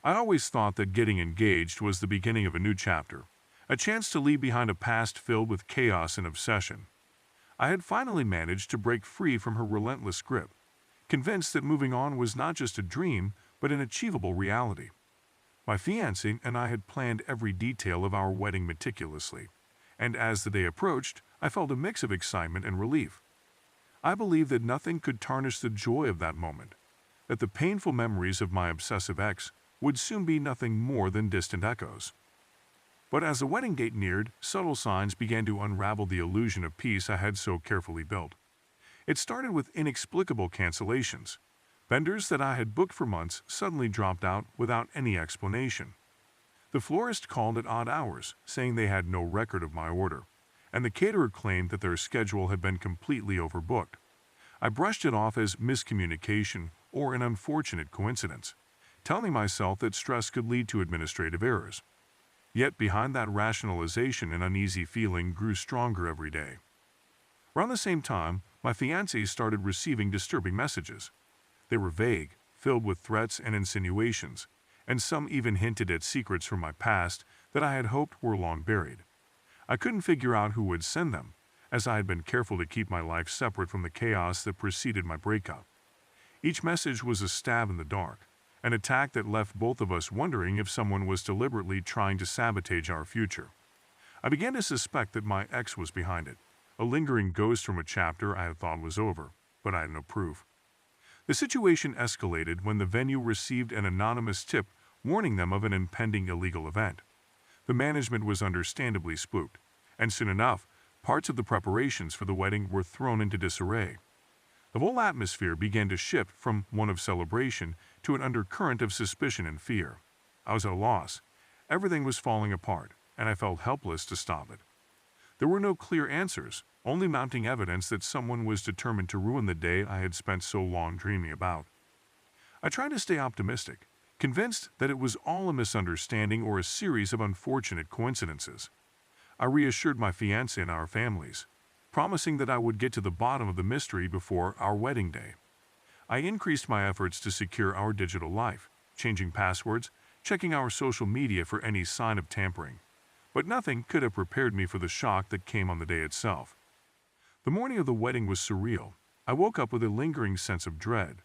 I always thought that getting engaged was the beginning of a new chapter, a chance to leave behind a past filled with chaos and obsession. I had finally managed to break free from her relentless grip, convinced that moving on was not just a dream, but an achievable reality. My fiancé and I had planned every detail of our wedding meticulously, and as the day approached, I felt a mix of excitement and relief. I believed that nothing could tarnish the joy of that moment, that the painful memories of my obsessive ex would soon be nothing more than distant echoes. But as the wedding date neared, subtle signs began to unravel the illusion of peace I had so carefully built. It started with inexplicable cancellations. Vendors that I had booked for months suddenly dropped out without any explanation. The florist called at odd hours, saying they had no record of my order, and the caterer claimed that their schedule had been completely overbooked. I brushed it off as miscommunication or an unfortunate coincidence, telling myself that stress could lead to administrative errors. Yet behind that rationalization, an uneasy feeling grew stronger every day. Around the same time, my fiancé started receiving disturbing messages. They were vague, filled with threats and insinuations, and some even hinted at secrets from my past that I had hoped were long buried. I couldn't figure out who would send them, as I had been careful to keep my life separate from the chaos that preceded my breakup. Each message was a stab in the dark, an attack that left both of us wondering if someone was deliberately trying to sabotage our future. I began to suspect that my ex was behind it, a lingering ghost from a chapter I had thought was over, but I had no proof. The situation escalated when the venue received an anonymous tip warning them of an impending illegal event. The management was understandably spooked, and soon enough, parts of the preparations for the wedding were thrown into disarray. The whole atmosphere began to shift from one of celebration to an undercurrent of suspicion and fear. I was at a loss. Everything was falling apart, and I felt helpless to stop it. There were no clear answers, only mounting evidence that someone was determined to ruin the day I had spent so long dreaming about. I tried to stay optimistic, convinced that it was all a misunderstanding or a series of unfortunate coincidences. I reassured my fiancé and our families, promising that I would get to the bottom of the mystery before our wedding day. I increased my efforts to secure our digital life, changing passwords, checking our social media for any sign of tampering. But nothing could have prepared me for the shock that came on the day itself. The morning of the wedding was surreal. I woke up with a lingering sense of dread,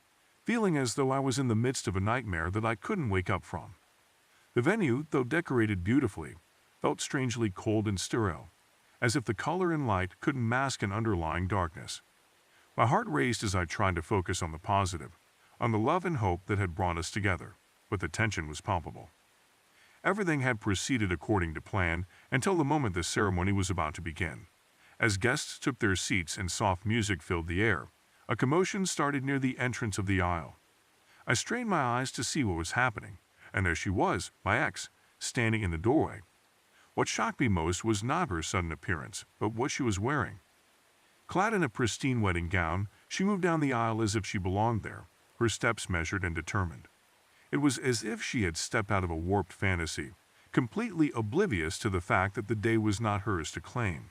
feeling as though I was in the midst of a nightmare that I couldn't wake up from. The venue, though decorated beautifully, felt strangely cold and sterile, as if the color and light couldn't mask an underlying darkness. My heart raced as I tried to focus on the positive, on the love and hope that had brought us together, but the tension was palpable. Everything had proceeded according to plan until the moment the ceremony was about to begin. As guests took their seats and soft music filled the air, a commotion started near the entrance of the aisle. I strained my eyes to see what was happening, and there she was, my ex, standing in the doorway. What shocked me most was not her sudden appearance, but what she was wearing. Clad in a pristine wedding gown, she moved down the aisle as if she belonged there, her steps measured and determined. It was as if she had stepped out of a warped fantasy, completely oblivious to the fact that the day was not hers to claim.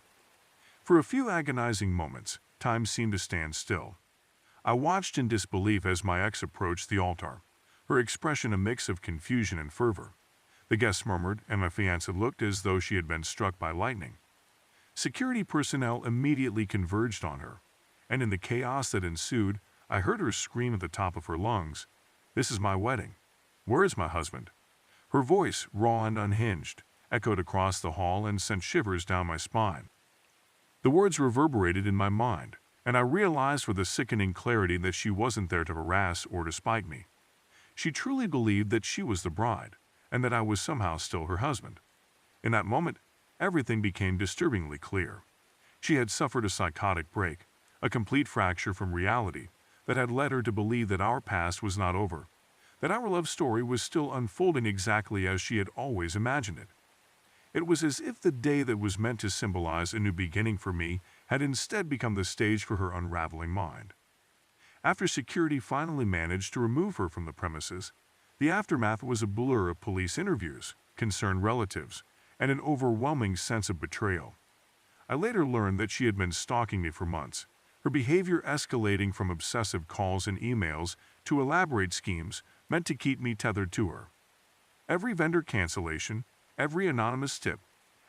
For a few agonizing moments, time seemed to stand still. I watched in disbelief as my ex approached the altar, her expression a mix of confusion and fervor. The guests murmured, and my fiancée looked as though she had been struck by lightning. Security personnel immediately converged on her, and in the chaos that ensued, I heard her scream at the top of her lungs, "This is my wedding. Where is my husband?" Her voice, raw and unhinged, echoed across the hall and sent shivers down my spine. The words reverberated in my mind, and I realized with a sickening clarity that she wasn't there to harass or to spite me. She truly believed that she was the bride, and that I was somehow still her husband. In that moment, everything became disturbingly clear. She had suffered a psychotic break, a complete fracture from reality, that had led her to believe that our past was not over, that our love story was still unfolding exactly as she had always imagined it. It was as if the day that was meant to symbolize a new beginning for me had instead become the stage for her unraveling mind. After security finally managed to remove her from the premises, the aftermath was a blur of police interviews, concerned relatives, and an overwhelming sense of betrayal. I later learned that she had been stalking me for months, her behavior escalating from obsessive calls and emails to elaborate schemes meant to keep me tethered to her. Every vendor cancellation, every anonymous tip,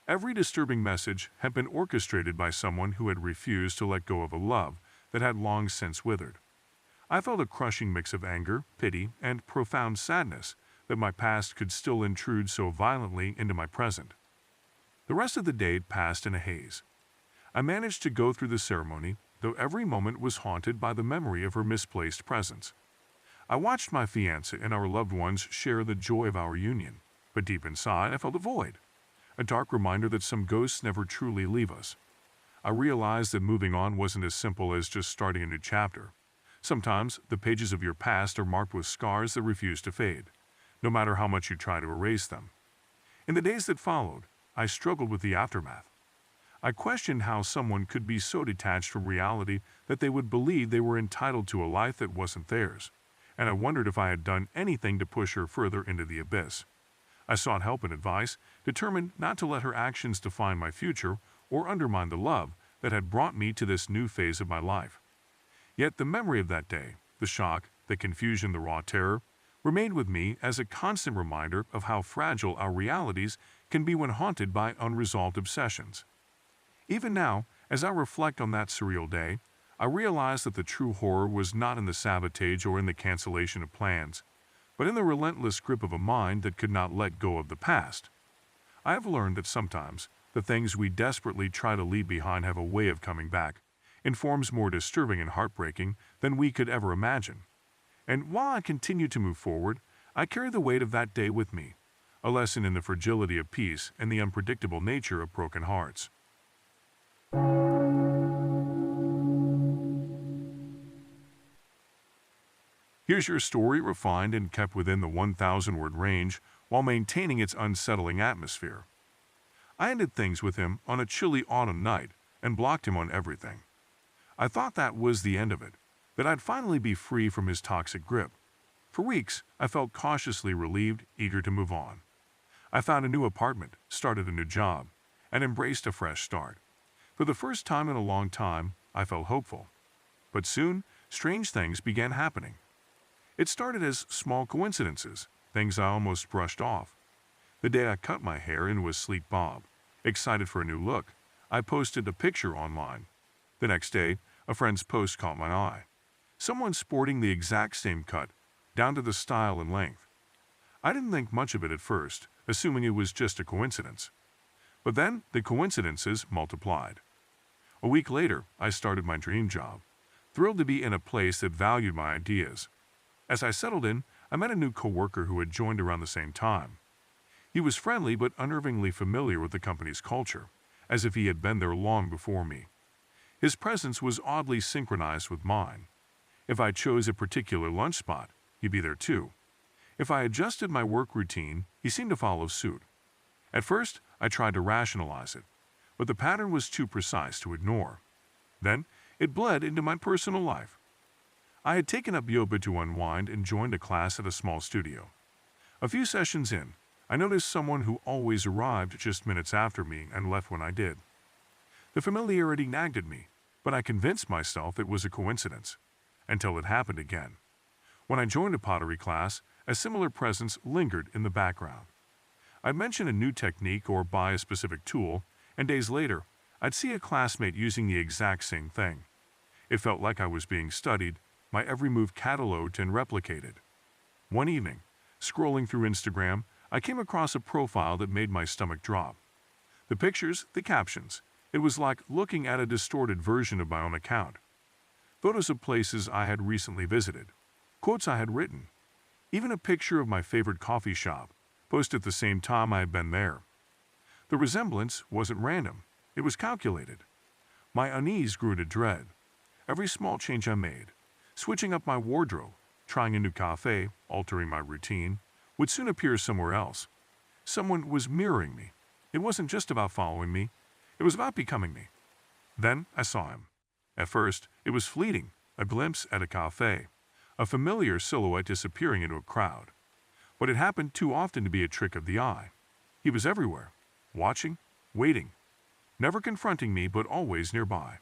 every disturbing message had been orchestrated by someone who had refused to let go of a love that had long since withered. I felt a crushing mix of anger, pity, and profound sadness that my past could still intrude so violently into my present. The rest of the day passed in a haze. I managed to go through the ceremony, though every moment was haunted by the memory of her misplaced presence. I watched my fiancé and our loved ones share the joy of our union, but deep inside I felt a void, a dark reminder that some ghosts never truly leave us. I realized that moving on wasn't as simple as just starting a new chapter. Sometimes the pages of your past are marked with scars that refuse to fade, no matter how much you try to erase them. In the days that followed, I struggled with the aftermath. I questioned how someone could be so detached from reality that they would believe they were entitled to a life that wasn't theirs, and I wondered if I had done anything to push her further into the abyss. I sought help and advice, determined not to let her actions define my future or undermine the love that had brought me to this new phase of my life. Yet the memory of that day, the shock, the confusion, the raw terror, remained with me as a constant reminder of how fragile our realities can be when haunted by unresolved obsessions. Even now, as I reflect on that surreal day, I realize that the true horror was not in the sabotage or in the cancellation of plans, but in the relentless grip of a mind that could not let go of the past. I have learned that sometimes the things we desperately try to leave behind have a way of coming back, in forms more disturbing and heartbreaking than we could ever imagine. And while I continue to move forward, I carry the weight of that day with me, a lesson in the fragility of peace and the unpredictable nature of broken hearts. Here's your story refined and kept within the 1,000-word range while maintaining its unsettling atmosphere. I ended things with him on a chilly autumn night and blocked him on everything. I thought that was the end of it, that I'd finally be free from his toxic grip. For weeks, I felt cautiously relieved, eager to move on. I found a new apartment, started a new job, and embraced a fresh start. For the first time in a long time, I felt hopeful. But soon, strange things began happening. It started as small coincidences, things I almost brushed off. The day I cut my hair into a sleek bob, excited for a new look, I posted a picture online. The next day, a friend's post caught my eye. Someone sporting the exact same cut, down to the style and length. I didn't think much of it at first, assuming it was just a coincidence. But then the coincidences multiplied. A week later, I started my dream job, thrilled to be in a place that valued my ideas. As I settled in, I met a new coworker who had joined around the same time. He was friendly but unnervingly familiar with the company's culture, as if he had been there long before me. His presence was oddly synchronized with mine. If I chose a particular lunch spot, he'd be there too. If I adjusted my work routine, he seemed to follow suit. At first, I tried to rationalize it, but the pattern was too precise to ignore. Then, it bled into my personal life. I had taken up yoga to unwind and joined a class at a small studio. A few sessions in, I noticed someone who always arrived just minutes after me and left when I did. The familiarity nagged at me, but I convinced myself it was a coincidence, until it happened again. When I joined a pottery class, a similar presence lingered in the background. I'd mention a new technique or buy a specific tool, and days later, I'd see a classmate using the exact same thing. It felt like I was being studied, my every move cataloged and replicated. One evening, scrolling through Instagram, I came across a profile that made my stomach drop. The pictures, the captions, it was like looking at a distorted version of my own account. Photos of places I had recently visited, quotes I had written, even a picture of my favorite coffee shop, posted at the same time I had been there. The resemblance wasn't random, it was calculated. My unease grew to dread. Every small change I made, switching up my wardrobe, trying a new cafe, altering my routine, would soon appear somewhere else. Someone was mirroring me. It wasn't just about following me, it was about becoming me. Then I saw him. At first, it was fleeting, a glimpse at a cafe, a familiar silhouette disappearing into a crowd. But it happened too often to be a trick of the eye. He was everywhere, watching, waiting, never confronting me but always nearby.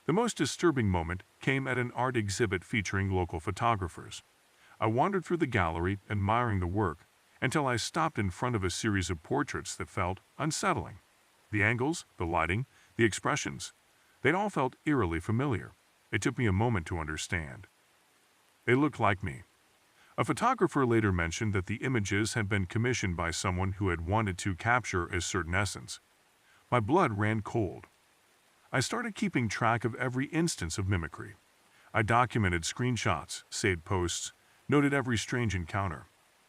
The most disturbing moment came at an art exhibit featuring local photographers. I wandered through the gallery, admiring the work, until I stopped in front of a series of portraits that felt unsettling. The angles, the lighting, the expressions, they'd all felt eerily familiar. It took me a moment to understand. They looked like me. A photographer later mentioned that the images had been commissioned by someone who had wanted to capture a certain essence. My blood ran cold. I started keeping track of every instance of mimicry. I documented screenshots, saved posts, noted every strange encounter.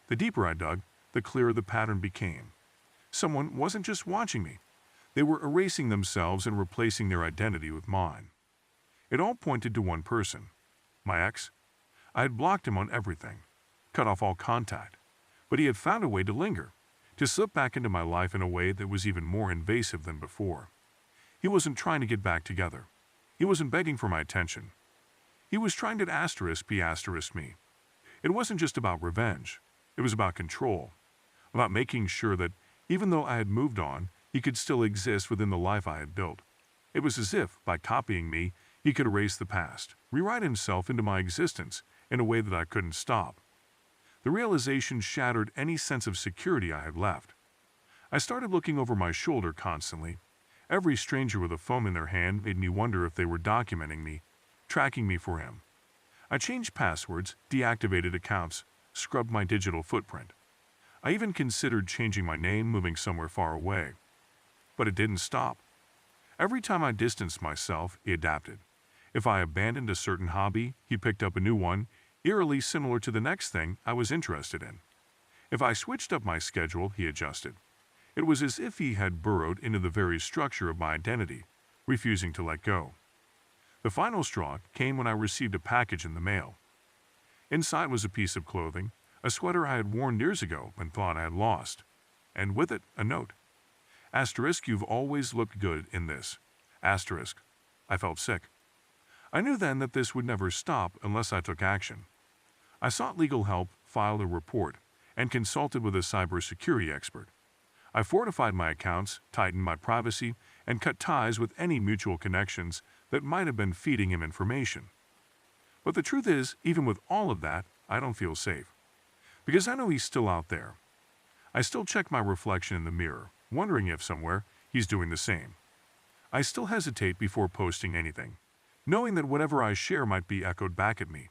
The deeper I dug, the clearer the pattern became. Someone wasn't just watching me. They were erasing themselves and replacing their identity with mine. It all pointed to one person, my ex. I had blocked him on everything, cut off all contact, but he had found a way to linger, to slip back into my life in a way that was even more invasive than before. He wasn't trying to get back together. He wasn't begging for my attention. He was trying to asterisk me. It wasn't just about revenge. It was about control, about making sure that, even though I had moved on, he could still exist within the life I had built. It was as if, by copying me, he could erase the past, rewrite himself into my existence in a way that I couldn't stop. The realization shattered any sense of security I had left. I started looking over my shoulder constantly. Every stranger with a phone in their hand made me wonder if they were documenting me, tracking me for him. I changed passwords, deactivated accounts, scrubbed my digital footprint. I even considered changing my name, moving somewhere far away. But it didn't stop. Every time I distanced myself, he adapted. If I abandoned a certain hobby, he picked up a new one, eerily similar to the next thing I was interested in. If I switched up my schedule, he adjusted. It was as if he had burrowed into the very structure of my identity, refusing to let go. The final straw came when I received a package in the mail. Inside was a piece of clothing, a sweater I had worn years ago and thought I had lost, and with it, a note. Asterisk, you've always looked good in this. Asterisk. I felt sick. I knew then that this would never stop unless I took action. I sought legal help, filed a report, and consulted with a cybersecurity expert. I fortified my accounts, tightened my privacy, and cut ties with any mutual connections that might have been feeding him information. But the truth is, even with all of that, I don't feel safe. because I know he's still out there. I still check my reflection in the mirror, wondering if somewhere he's doing the same. I still hesitate before posting anything, knowing that whatever I share might be echoed back at me.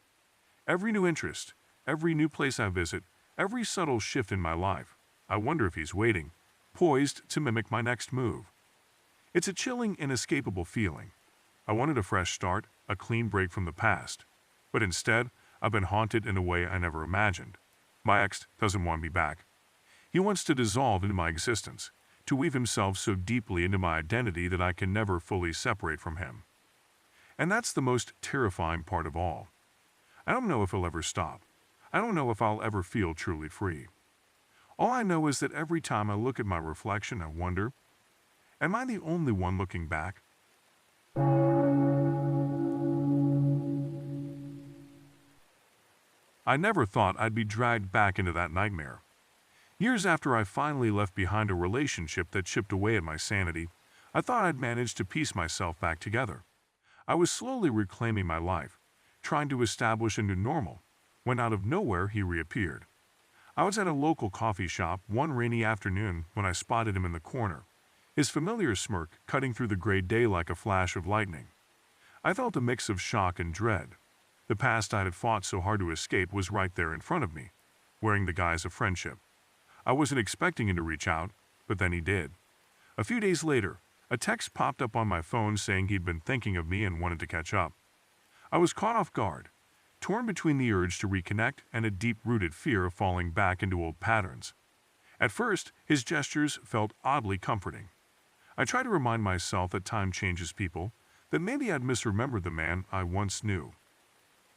Every new interest, every new place I visit, every subtle shift in my life, I wonder if he's waiting, poised to mimic my next move. It's a chilling, inescapable feeling. I wanted a fresh start, a clean break from the past. But instead, I've been haunted in a way I never imagined. My ex doesn't want me back. He wants to dissolve into my existence, to weave himself so deeply into my identity that I can never fully separate from him. And that's the most terrifying part of all. I don't know if he'll ever stop. I don't know if I'll ever feel truly free. All I know is that every time I look at my reflection, I wonder, am I the only one looking back? I never thought I'd be dragged back into that nightmare. Years after I finally left behind a relationship that chipped away at my sanity, I thought I'd managed to piece myself back together. I was slowly reclaiming my life, trying to establish a new normal, when out of nowhere he reappeared. I was at a local coffee shop one rainy afternoon when I spotted him in the corner, his familiar smirk cutting through the gray day like a flash of lightning. I felt a mix of shock and dread. The past I had fought so hard to escape was right there in front of me, wearing the guise of friendship. I wasn't expecting him to reach out, but then he did. A few days later, a text popped up on my phone saying he'd been thinking of me and wanted to catch up. I was caught off guard, torn between the urge to reconnect and a deep-rooted fear of falling back into old patterns. At first, his gestures felt oddly comforting. I tried to remind myself that time changes people, that maybe I'd misremembered the man I once knew.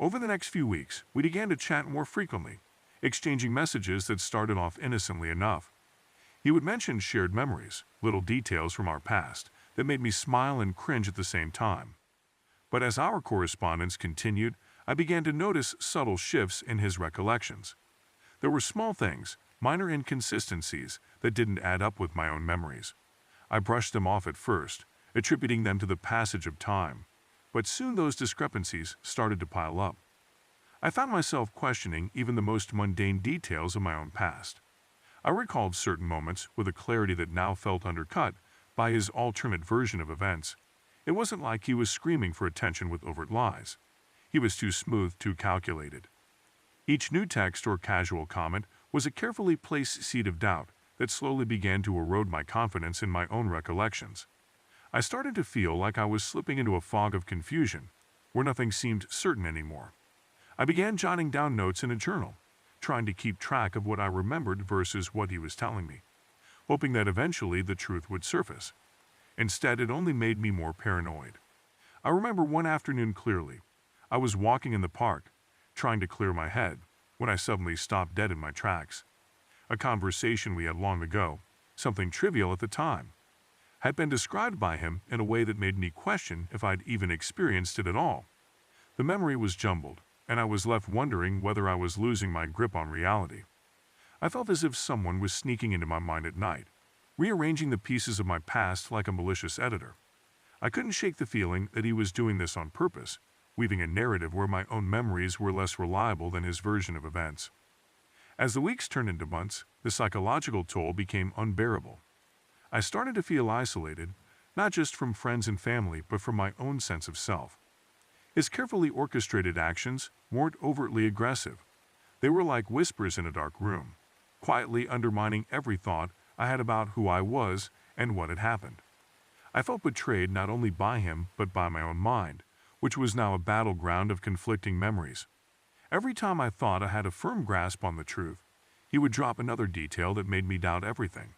Over the next few weeks, we began to chat more frequently, exchanging messages that started off innocently enough. He would mention shared memories, little details from our past, that made me smile and cringe at the same time. But as our correspondence continued, I began to notice subtle shifts in his recollections. There were small things, minor inconsistencies, that didn't add up with my own memories. I brushed them off at first, attributing them to the passage of time. But soon those discrepancies started to pile up. I found myself questioning even the most mundane details of my own past. I recalled certain moments with a clarity that now felt undercut by his alternate version of events. It wasn't like he was screaming for attention with overt lies. He was too smooth, too calculated. Each new text or casual comment was a carefully placed seed of doubt that slowly began to erode my confidence in my own recollections. I started to feel like I was slipping into a fog of confusion, where nothing seemed certain anymore. I began jotting down notes in a journal, trying to keep track of what I remembered versus what he was telling me, hoping that eventually the truth would surface. Instead, it only made me more paranoid. I remember one afternoon clearly. I was walking in the park, trying to clear my head, when I suddenly stopped dead in my tracks. A conversation we had long ago, something trivial at the time, had been described by him in a way that made me question if I'd even experienced it at all. The memory was jumbled, and I was left wondering whether I was losing my grip on reality. I felt as if someone was sneaking into my mind at night, rearranging the pieces of my past like a malicious editor. I couldn't shake the feeling that he was doing this on purpose, weaving a narrative where my own memories were less reliable than his version of events. As the weeks turned into months, the psychological toll became unbearable. I started to feel isolated, not just from friends and family, but from my own sense of self. His carefully orchestrated actions weren't overtly aggressive. They were like whispers in a dark room, quietly undermining every thought I had about who I was and what had happened. I felt betrayed not only by him, but by my own mind, which was now a battleground of conflicting memories. Every time I thought I had a firm grasp on the truth, he would drop another detail that made me doubt everything.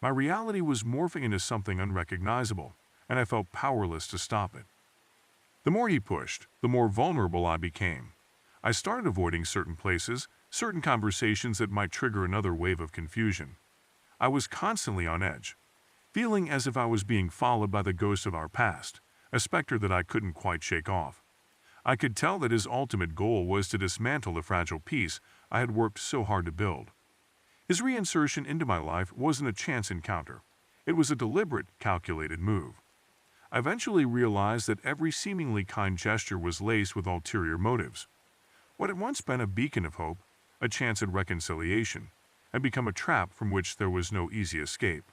My reality was morphing into something unrecognizable, and I felt powerless to stop it. The more he pushed, the more vulnerable I became. I started avoiding certain places, certain conversations that might trigger another wave of confusion. I was constantly on edge, feeling as if I was being followed by the ghost of our past, a specter that I couldn't quite shake off. I could tell that his ultimate goal was to dismantle the fragile piece I had worked so hard to build. His reinsertion into my life wasn't a chance encounter. It was a deliberate, calculated move. I eventually realized that every seemingly kind gesture was laced with ulterior motives. What had once been a beacon of hope, a chance at reconciliation, and become a trap from which there was no easy escape.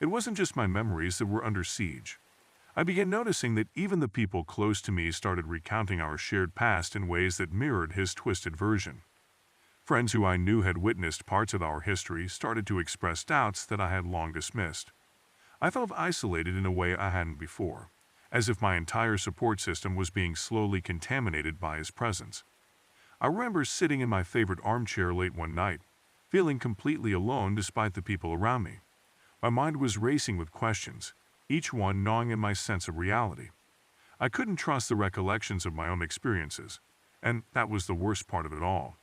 It wasn't just my memories that were under siege. I began noticing that even the people close to me started recounting our shared past in ways that mirrored his twisted version. Friends who I knew had witnessed parts of our history started to express doubts that I had long dismissed. I felt isolated in a way I hadn't before, as if my entire support system was being slowly contaminated by his presence. I remember sitting in my favorite armchair late one night, feeling completely alone despite the people around me. My mind was racing with questions, each one gnawing at my sense of reality. I couldn't trust the recollections of my own experiences, and that was the worst part of it all.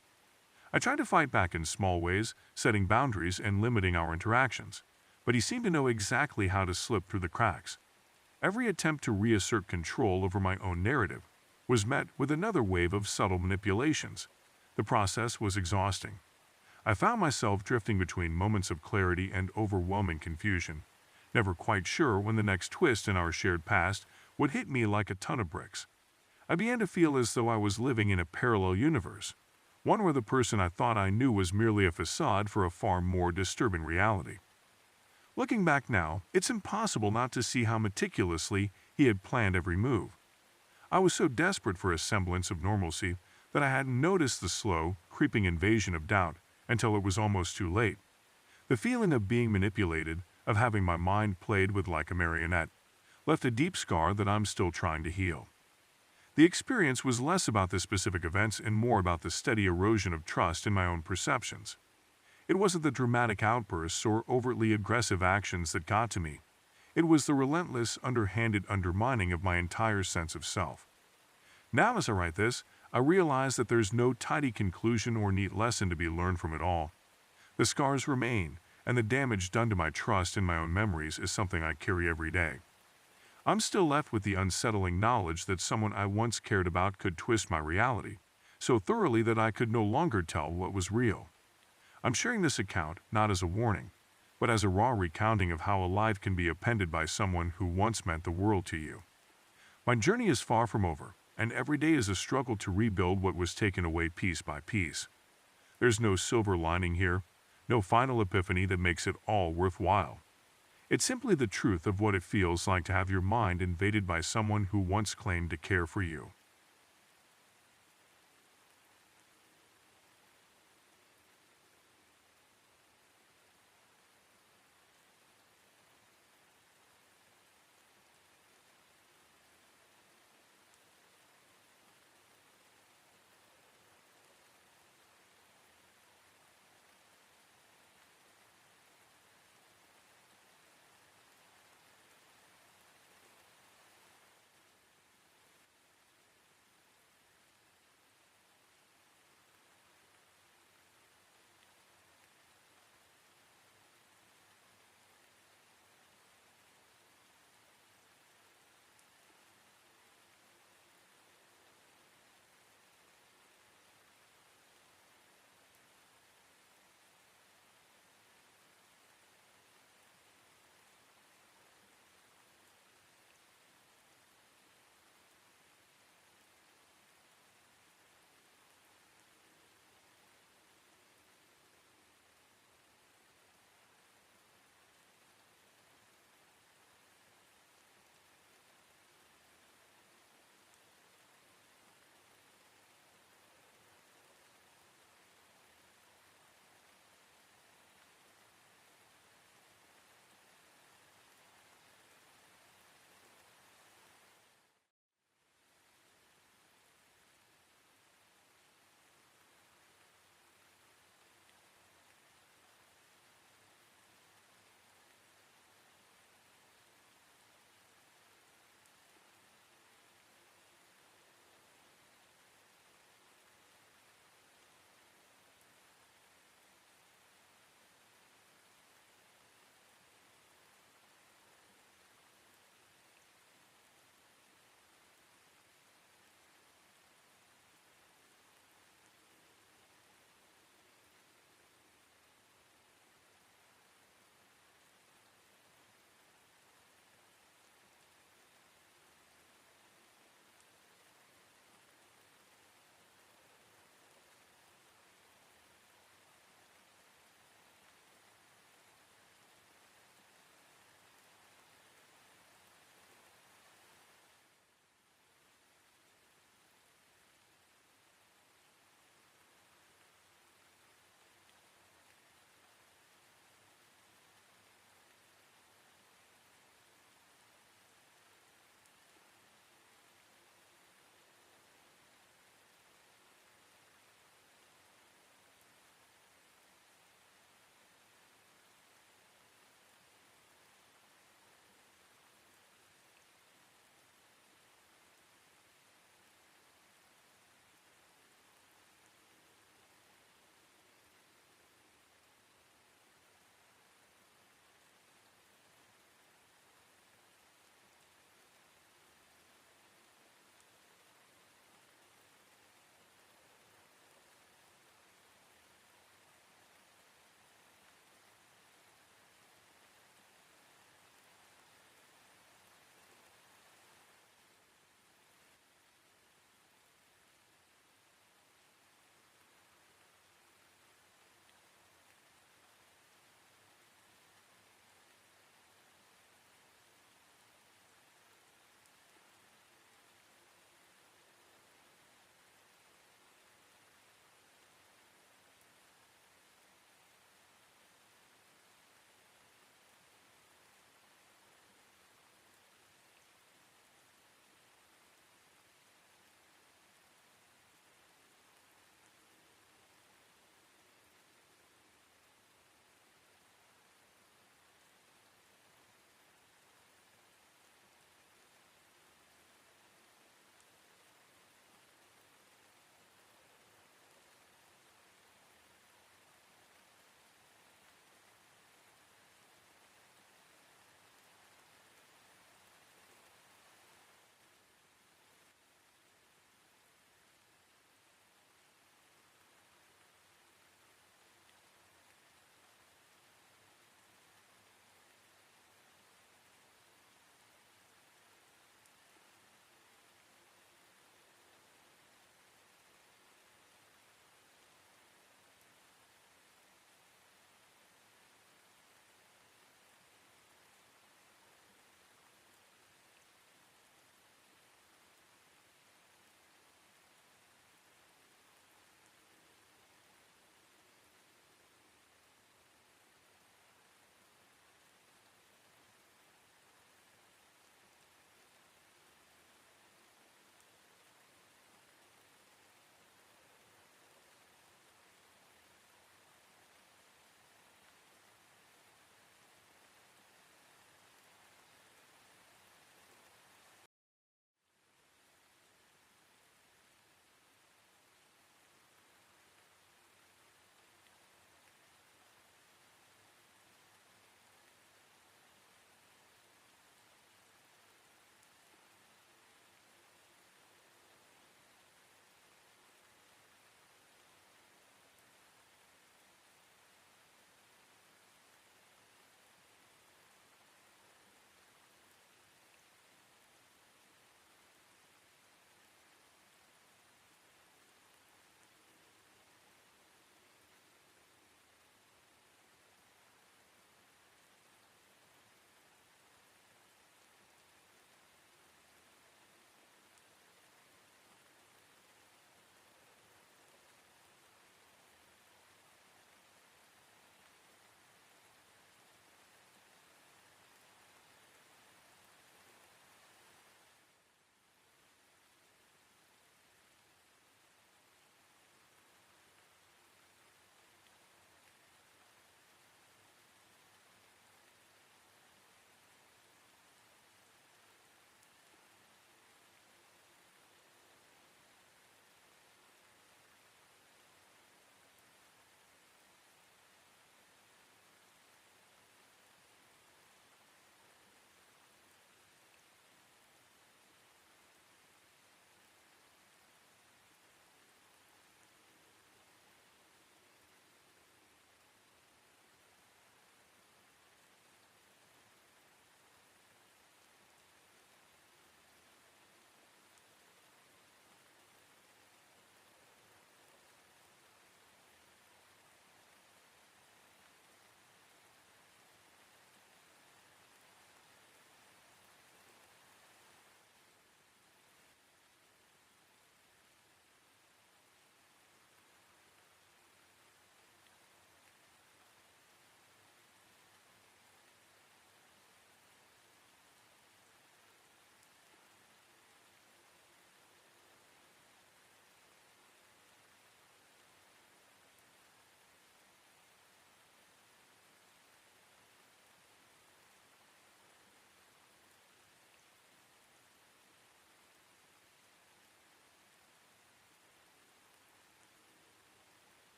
I tried to fight back in small ways, setting boundaries and limiting our interactions, but he seemed to know exactly how to slip through the cracks. Every attempt to reassert control over my own narrative was met with another wave of subtle manipulations. The process was exhausting. I found myself drifting between moments of clarity and overwhelming confusion, never quite sure when the next twist in our shared past would hit me like a ton of bricks. I began to feel as though I was living in a parallel universe, one where the person I thought I knew was merely a facade for a far more disturbing reality. Looking back now, it's impossible not to see how meticulously he had planned every move. I was so desperate for a semblance of normalcy that I hadn't noticed the slow, creeping invasion of doubt until it was almost too late. The feeling of being manipulated, of having my mind played with like a marionette, left a deep scar that I'm still trying to heal. The experience was less about the specific events and more about the steady erosion of trust in my own perceptions. It wasn't the dramatic outbursts or overtly aggressive actions that got to me. It was the relentless, underhanded undermining of my entire sense of self. Now as I write this, I realize that there's no tidy conclusion or neat lesson to be learned from it all. The scars remain, and the damage done to my trust in my own memories is something I carry every day. I'm still left with the unsettling knowledge that someone I once cared about could twist my reality, so thoroughly that I could no longer tell what was real. I'm sharing this account not as a warning, but as a raw recounting of how a life can be appended by someone who once meant the world to you. My journey is far from over, and every day is a struggle to rebuild what was taken away piece by piece. There's no silver lining here, no final epiphany that makes it all worthwhile. It's simply the truth of what it feels like to have your mind invaded by someone who once claimed to care for you.